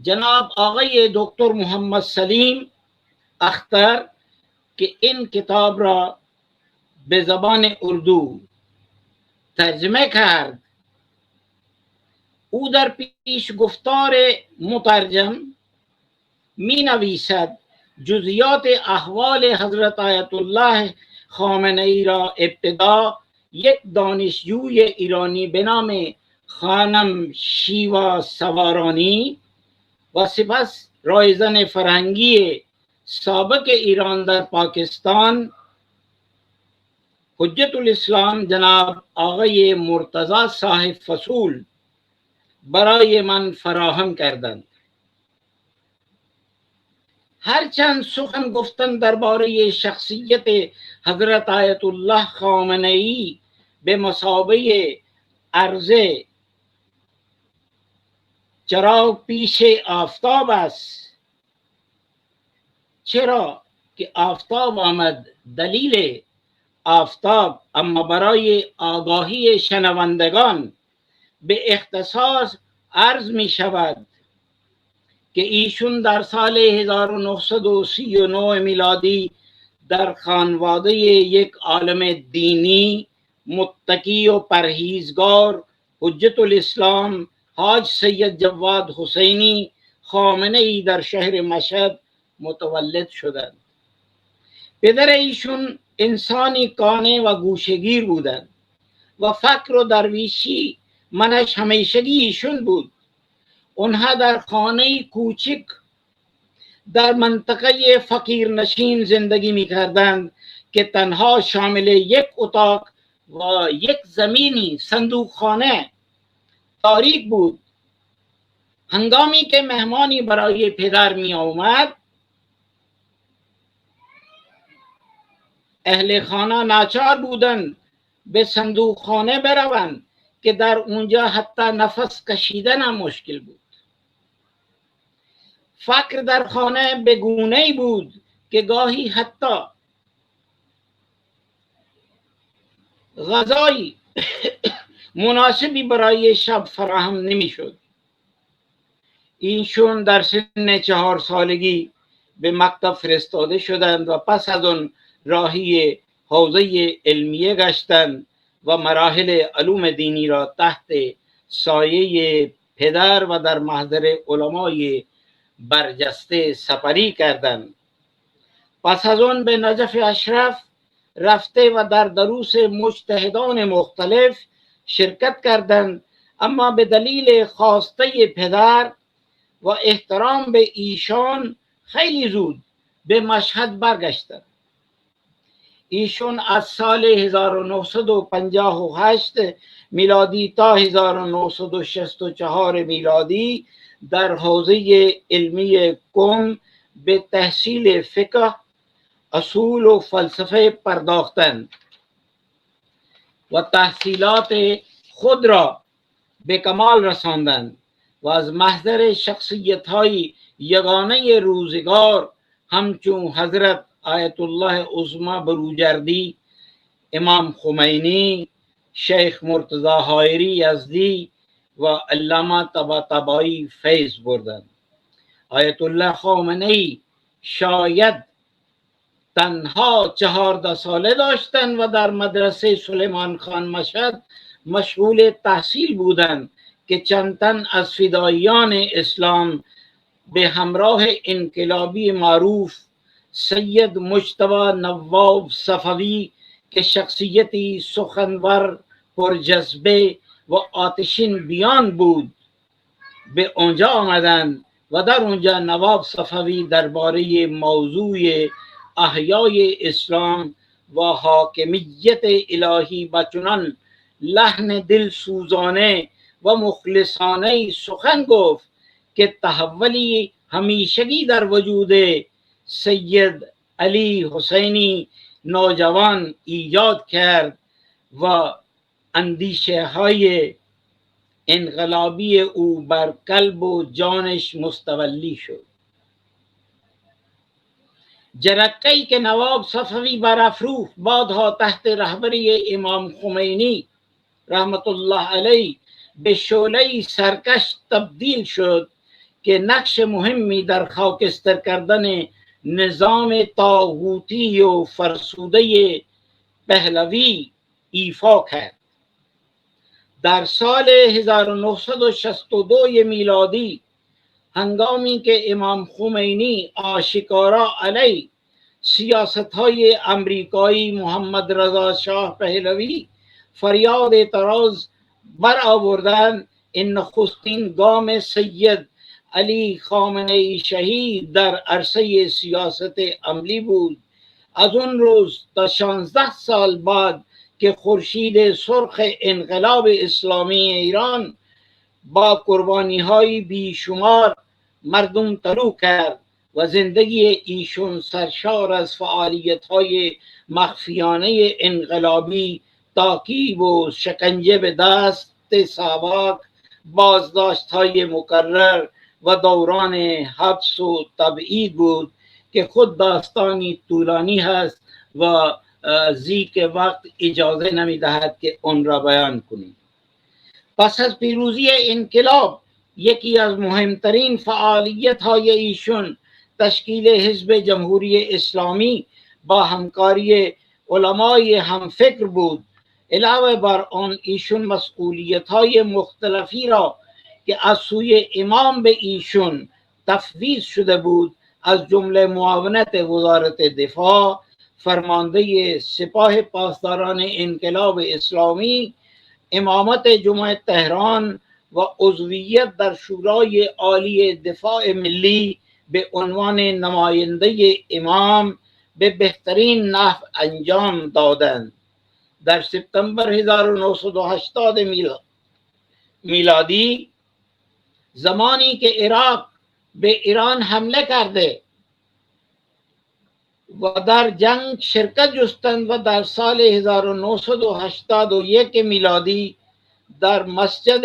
جناب آقای دکتر محمد سلیم اختر که این کتاب را به زبان اردو ترجمه کرد، او در پیش گفتار مترجم می نویسد جزئیات احوال حضرت آیت الله خامنه ای را ابتدا یک دانشجوی ایرانی به نام خانم شیوا سوارانی و سپس رایزن فرهنگی سابق ایران در پاکستان حجت الاسلام جناب آقای مرتضی صاحب فصول برای من فراهم کردند. هرچند سخن گفتن درباره شخصیت حضرت آیت الله خامنه ای به مثابه عرضه چراغ پیش آفتاب است، چرا که آفتاب آمد دلیل آفتاب، اما برای آگاهی شنوندگان به اختصاص عرض می شود که ایشون در سال 1939 میلادی در خانواده یک عالم دینی متقی و پرهیزگار حجت الاسلام حاج سید جواد حسینی خامنه ای در شهر مشهد متولد شدند. پدر ایشون انسانی کانه و گوشگیر بودند و فقر و درویشی منش همیشگی ایشون بود. اونها در خانه کوچک در منطقه فقیر نشین زندگی می کردند که تنها شامل یک اتاق و یک زمینی صندوق خانه تاریک بود. هنگامی که مهمانی برای پدر می آمد اهل خانه ناچار بودند به صندوق خانه بروند که در اونجا حتی نفس کشیدن هم مشکل بود. فقر در خانه به گونه‌ای بود که گاهی حتی غذای مناسبی برای شب فراهم نمی‌شد. اینشون در سن 4 سالگی به مکتب فرستاده شدند و پس از آن راهی حوزه علمیه گشتند و مراحل علوم دینی را تحت سایه پدر و در محضر علمای برجسته سپری کردند. پس از آن به نجف اشرف رفته و در دروس مجتهدان مختلف شرکت کردند، اما به دلیل خواسته پدر و احترام به ایشان خیلی زود به مشهد برگشتند. ایشون از سال 1958 میلادی تا 1964 میلادی در حوزه علمی قم به تحصیل فقه، اصول و فلسفه پرداختند و تحصیلات خود را به کمال رساندند و از محضر شخصیت‌های یگانه روزگار همچون حضرت آیت الله عظمی بروجردی، امام خمینی، شیخ مرتضی حائری یزدی و علامه طباطبایی فیض بردند. آیت الله خامنه‌ای شاید تنها 14 ساله داشتند و در مدرسه سلیمان خان مشهد مشغول تحصیل بودند که چند تن از فداییان اسلام به همراه انقلابی معروف سید مجتبی نواب صفوی که شخصیتی سخنور پرجذبه و آتشین بیان بود به آنجا آمدند و در آنجا نواب صفوی درباره موضوع احیای اسلام و حاکمیت الهی با چنان لحن دل سوزانه و مخلصانه سخن گفت که تحولی همیشگی در وجود سید علی حسینی نوجوان ایجاد کرد و اندیشه های انقلابی او بر قلب و جانش مستولی شد. جرقه‌ای که نواب صفوی برافروخت بعدها تحت رهبری امام خمینی رحمت الله علیه به شعله سرکش تبدیل شد که نقش مهمی در خاکستر کردن نظام طاغوتی و فرسوده پهلوی ایفا کرد. در سال 1962 میلادی هنگامی که امام خمینی آشکارا علیه سیاست‌های امریکایی محمد رضا شاه پهلوی فریاد اعتراض برآوردند، این نخستین گام سید علی خامنه‌ای شهید در عرصه سیاست عملی بود. از اون روز تا 16 سال بعد که خورشید سرخ انقلاب اسلامی ایران با قربانی‌های بیشمار مردم طلوع کرد و زندگی ایشون سرشار از فعالیت‌های مخفیانه انقلابی، تعقیب و شکنجه به دست ساواک، بازداشت‌های مکرر و دوران حبس و تبعید بود که خود داستانی طولانی هست و زیک وقت اجازه نمی‌دهد که اون را بیان کنیم. پس از پیروزی انقلاب یکی از مهمترین فعالیت‌های ایشون تشکیل حزب جمهوری اسلامی با همکاری علمای همفکر بود. علاوه بر آن ایشون مسئولیت‌های مختلفی را که از سوی امام به ایشون تفویض شده بود از جمله معاونت وزارت دفاع، فرمانده سپاه پاسداران انقلاب اسلامی، امامت جمعه تهران و عضویت در شورای عالی دفاع ملی به عنوان نماینده امام به بهترین نحو انجام دادند. در سپتامبر 1980 میلادی زمانی که عراق به ایران حمله کرده و در جنگ شرکت جستند و در سال 1981 میلادی در مسجد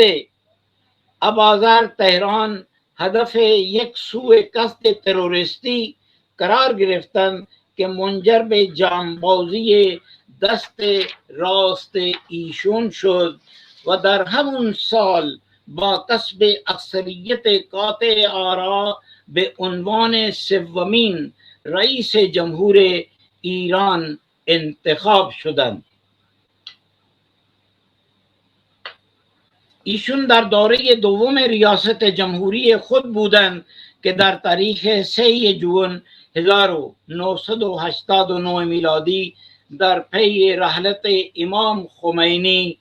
ابازر تهران هدف یک سوء قصد تروریستی قرار گرفتند که منجر به جانبازی دست راست ایشون شد و در همون سال با کسب اکثریت قاطع آرا به عنوان سومین رئیس جمهور ایران انتخاب شدند. ایشون در دوره دوم ریاست جمهوری خود بودند که در تاریخ 3 جون 1989 میلادی در پی رحلت امام خمینی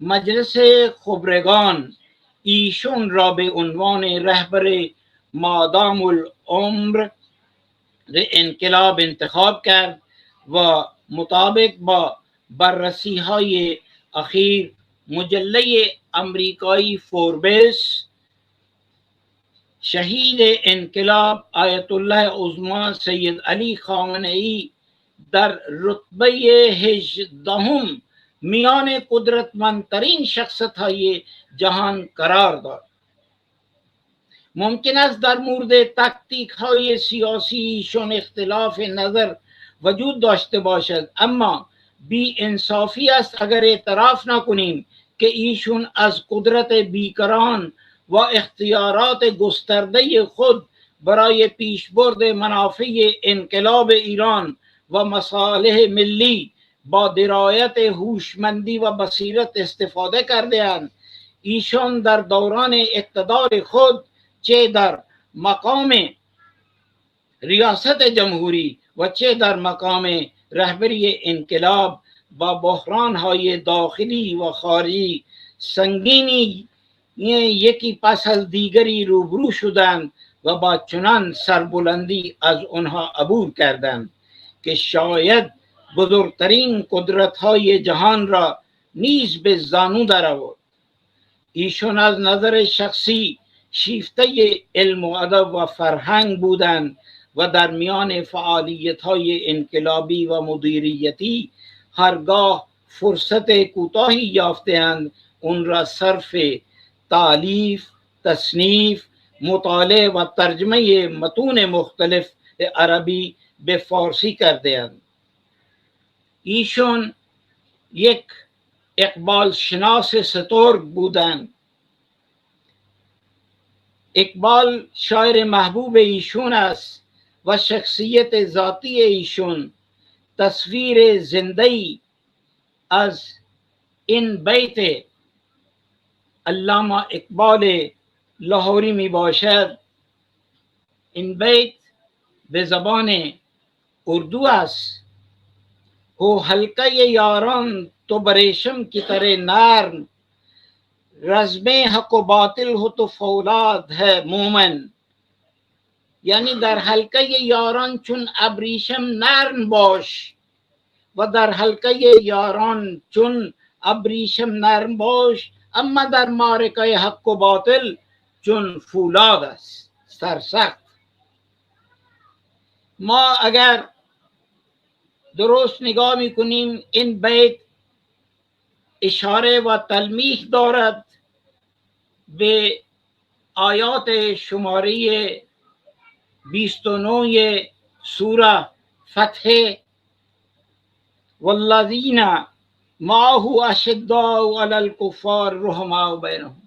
مجلس خبرگان ایشون را به عنوان رهبر مادام العمر انقلاب انتخاب کرد و مطابق با بررسی های اخیر مجله امریکایی فوربس شهید انقلاب آیت الله عظما سید علی خامنه ای در رتبه 18 میان قدرتمندترین شخصیت های جهان قرار داد. ممکن است در مورد تاکتیک های سیاسی ایشون اختلاف نظر وجود داشته باشد، اما بی انصافی است اگر اعتراف نکنیم که ایشون از قدرت بیکران و اختیارات گسترده خود برای پیشبرد منافع انقلاب ایران و مصالح ملی با درایت، هوشمندی و بصیرت استفاده کرده‌اند. ایشان در دوران اقتدار خود چه در مقام ریاست جمهوری و چه در مقام رهبری انقلاب با بحران‌های داخلی و خارجی سنگینی یکی پس از دیگری روبرو شدند و با چنان سربلندی از آنها عبور کردند که شاید بزرگترین قدرت‌های جهان را نیز به زانو درآورد. ایشون از نظر شخصی شیفته علم و ادب و فرهنگ بودند و در میان فعالیت‌های انقلابی و مدیریتی هرگاه فرصت کوتاهی یافته‌اند اون را صرف تالیف، تصنیف، مطالعه و ترجمه متون مختلف عربی به فارسی کرده‌اند. ایشون یک اقبال شناس سترگ بودند. اقبال شاعر محبوب ایشون است و شخصیت ذاتی ایشون تصویر زنده‌ای از این بیت علامه اقبال لاهوری می باشد. این بیت به زبان اردو است. او حلقه یاران تو بریشم کی طرح نرم، رزم حق و باطل ہو تو فولاد ہے مومن. یعنی در حلقه یاران چون ابریشم نرم باش و در حلقه یاران چون ابریشم نرم باش، اما در معرکه حق و باطل چون فولاد است سرسخت. ما اگر درست نگاه میکنیم این بیت اشاره و تلمیح دارد به آیات شماره 29 سوره فتح والذین معه اشداء علی الکفار رحماء بینهم.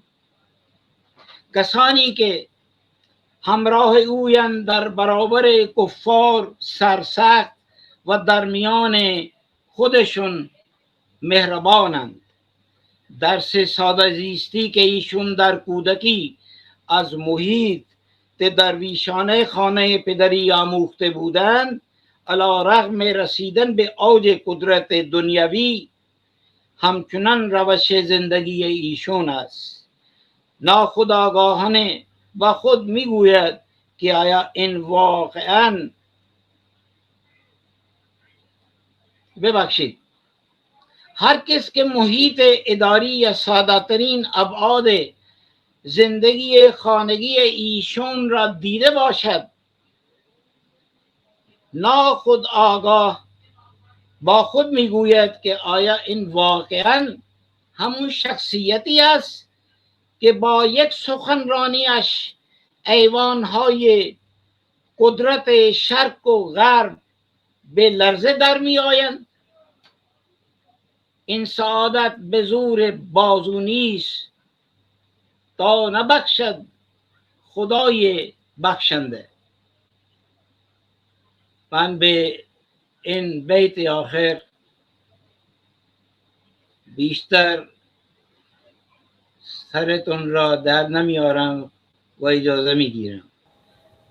کسانی که همراه اویند در برابر کفار سرسخت و در میان خودشون مهربانند. درس ساده زیستی که ایشون در کودکی از محیط درویشانه خانه پدری آموخته بودند، علی رغم رسیدن به اوج قدرت دنیوی همچنان روش زندگی ایشون است. ناخودآگاهانه با خود میگوید که آیا این واقعا هر کس که محیط اداری یا ساده‌ترین ابعاد زندگی خانگی ایشون را دیده باشد، ناخودآگاه با خود میگوید که آیا این واقعا همون شخصیتی است که با یک سخنرانیش ایوانهای قدرت شرق و غرب به لرزه در می آیند؟ این سعادت به زور بازو نیست تا نبخشد خدای بخشنده. من به این بیت آخر بیشتر سرتون را در نمیارم و اجازه میگیرم.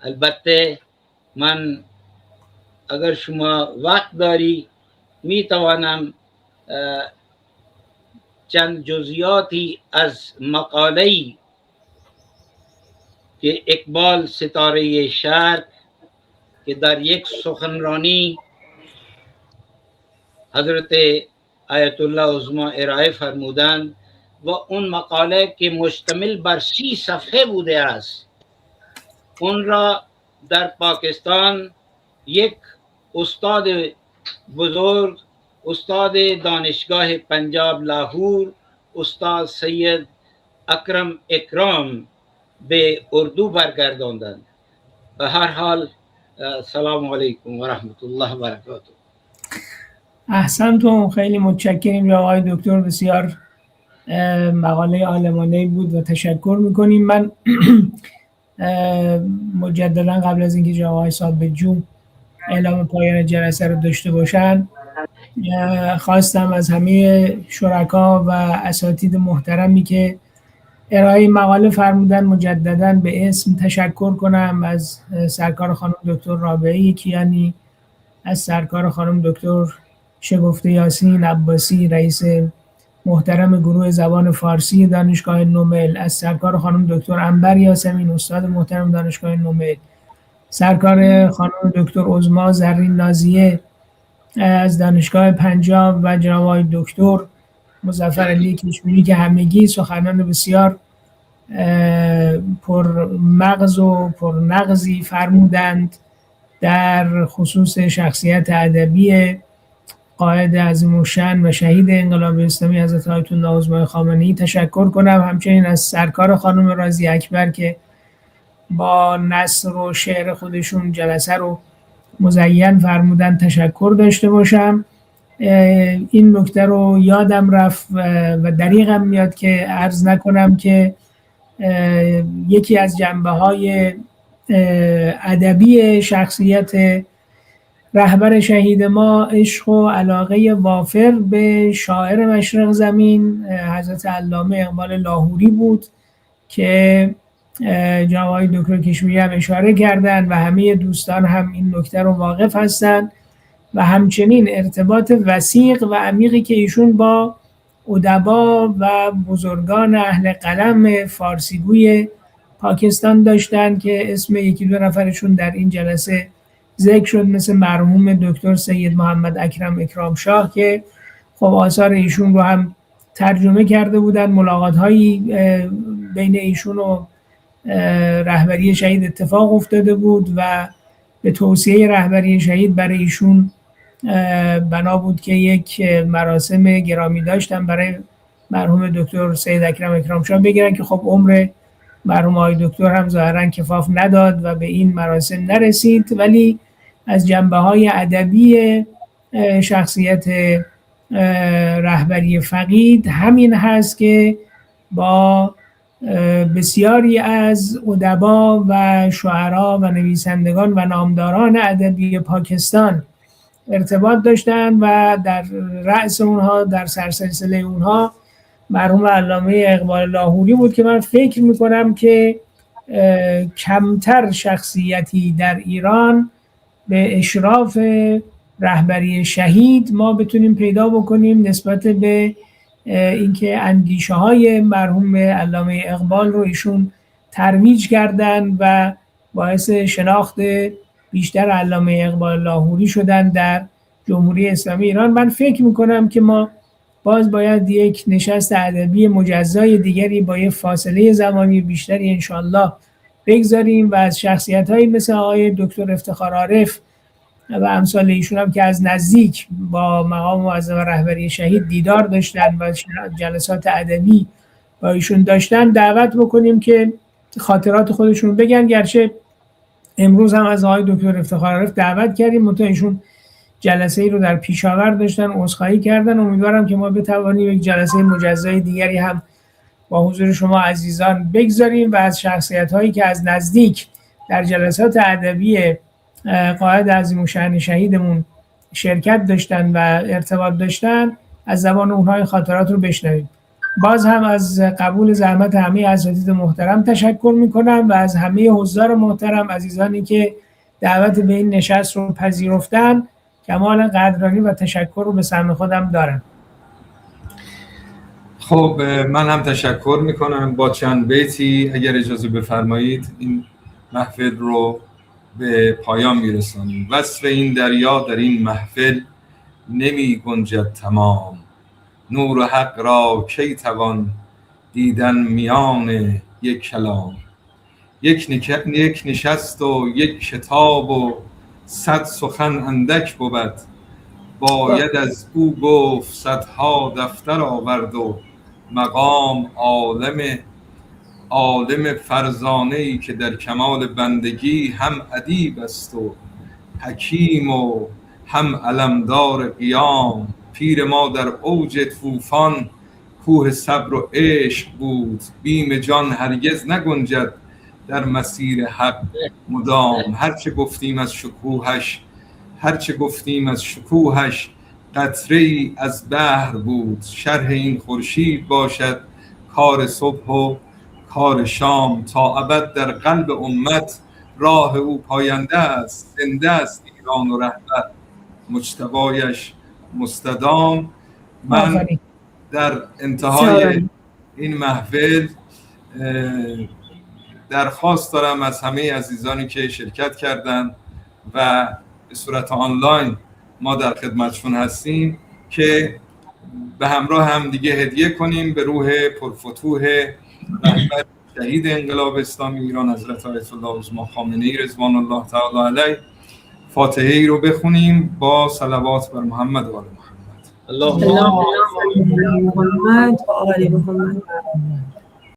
البته من اگر شما وقت داری می توانم چند جزئیاتی از مقاله‌ای که اقبال ستاره شرق که در یک سخنرانی حضرت آیت الله عظما ارائه فرمودند و اون مقاله که مشتمل بر 30 صفحه بوده است، اون را در پاکستان یک استاد بزرگ، استاد دانشگاه پنجاب لاهور، استاد سید اکرم اکرام به اردو برگرداندند. به هر حال سلام علیکم و رحمت الله و برکاته. احسنتون، خیلی متشکریم یا آقای دکتر، بسیار مقاله عالمانه‌ای بود و تشکر میکنیم. من مجددا قبل از اینکه جناب آقای ثابت‌جو اعلام پایان جلسه رو داشته باشن، خواستم از همه شرکا و اساتید محترمی که ارائه مقاله فرمودن مجددا به اسم تشکر کنم. از سرکار خانم دکتر رابعه کیانی، از سرکار خانم دکتر شگفته یاسین عباسی رئیس محترم گروه زبان فارسی دانشگاه نومل، از سرکار خانم دکتر انبر یاسمین استاد محترم دانشگاه نومل، سرکار خانم دکتر عظما زرین نازیه از دانشگاه پنجاب و جناب آقای دکتر مظفر علی کشمیری که همگی سخنان بسیار پر مغز و پر نغزی فرمودند در خصوص شخصیت ادبی قائد عظیم الشأن و شهید انقلاب اسلامی حضرت آیت الله عظما خامنه‌ای تشکر کنم. همچنین از سرکار خانم رازی اکبر که با نثر و شعر خودشون جلسه رو مزین فرمودن تشکر داشته باشم. این نکته رو یادم رفت و دریغم میاد که عرض نکنم که یکی از جنبه‌های ادبی شخصیت رهبر شهید ما عشق و علاقه وافر به شاعر مشرق زمین حضرت علامه اقبال لاهوری بود که جناب آقای دکتر کشمیری هم اشاره کردن و همه دوستان هم این نکته رو واقف هستن و همچنین ارتباط وثیق و عمیقی که ایشون با ادبا و بزرگان اهل قلم فارسیگوی پاکستان داشتن که اسم یکی دو نفرشون در این جلسه ذکر شد، مثل مرحوم دکتر سید محمد اکرم اکرام شاه که خب آثار ایشون رو هم ترجمه کرده بودن. ملاقات هایی بین ایشون و رهبری شهید اتفاق افتاده بود و به توصیه رهبری شهید برای ایشون بنا بود که یک مراسم گرامی داشتن برای مرحوم دکتر سید اکرم اکرام شاه بگیرن که خب عمر مرحوم آقای دکتر هم ظاهرا کفاف نداد و به این مراسم نرسید، ولی از جنبه‌های ادبی شخصیت رهبری فقید همین هست که با بسیاری از ادبا و شعرا و نویسندگان و نامداران ادبی پاکستان ارتباط داشتن و در رأس اونها، در سرسلسله اونها مرحوم علامه اقبال لاهوری بود که من فکر میکنم که کمتر شخصیتی در ایران به اشراف رهبری شهید ما بتونیم پیدا بکنیم نسبت به اینکه اندیشه های مرحوم علامه اقبال رو ایشون ترویج کردن و باعث شناخت بیشتر علامه اقبال لاهوری شدن در جمهوری اسلامی ایران. من فکر میکنم که ما باز باید یک نشست ادبی مجزای دیگری با یک فاصله زمانی بیشتری انشالله بگذاریم و از شخصیت‌هایی مثل آقای دکتر افتخار عارف و امثال ایشون هم که از نزدیک با مقام معظم رهبری شهید دیدار داشتن و جلسات ادبی با ایشون داشتن دعوت بکنیم که خاطرات خودشون بگن. گرچه امروز هم از آقای دکتر افتخار عارف دعوت کردیم، منتها ایشون جلسه ای رو در پیشاور داشتن، عذرخواهی کردن. امیدوارم که ما بتوانیم یک جلسه مجزای دیگری هم با حضور شما عزیزان بگذاریم و از شخصیت‌هایی که از نزدیک در جلسات ادبی قائد عظیم الشأن شهیدمون شرکت داشتن و ارتباط داشتن از زبان اونها خاطرات رو بشنویم. باز هم از قبول زحمت همه اساتید محترم تشکر میکنم و از همه حضار محترم عزیزانی که دعوت به این نشست رو پذیرفتن. کمال قدردانی و تشکر رو به سهم خودم دارم. خب من هم تشکر میکنم. با چند بیتی اگر اجازه بفرمایید این محفل رو به پایان میرسانیم. وصف این دریا در این محفل نمی گنجد تمام، نور حق را کی توان دیدن میان یک کلام. یک نشست و یک کتاب و 100 سخن اندک بود، باید از او گفت صدها دفتر آورد و مقام عالم فرزانه‌ای که در کمال بندگی هم ادیب است و حکیم و هم علمدار قیام. پیر ما در اوج طوفان کوه صبر و عشق بود، بیم جان هرگز نگنجد در مسیر حق مدام. هرچه گفتیم از شکوهش قطره‌ای از بحر بود، شرح این خورشید باشد کار صبح و کار شام. تا ابد در قلب امت راه او پاینده است، زنده است ایران و رهبر مجتبایش مستدام. من در انتهای این محفل درخواست دارم از همه عزیزانی که شرکت کردند و به صورت آنلاین ما در خدمتشون هستیم که به همراه هم دیگه هدیه کنیم به روح پرفتوح رهبر شهید انقلاب اسلامی ایران حضرت آیت الله عظما خامنه‌ای رضوان الله تعالی علیه. فاتحه ای رو بخونیم با صلوات بر محمد و آل محمد. اللهم صل علی محمد و آل محمد.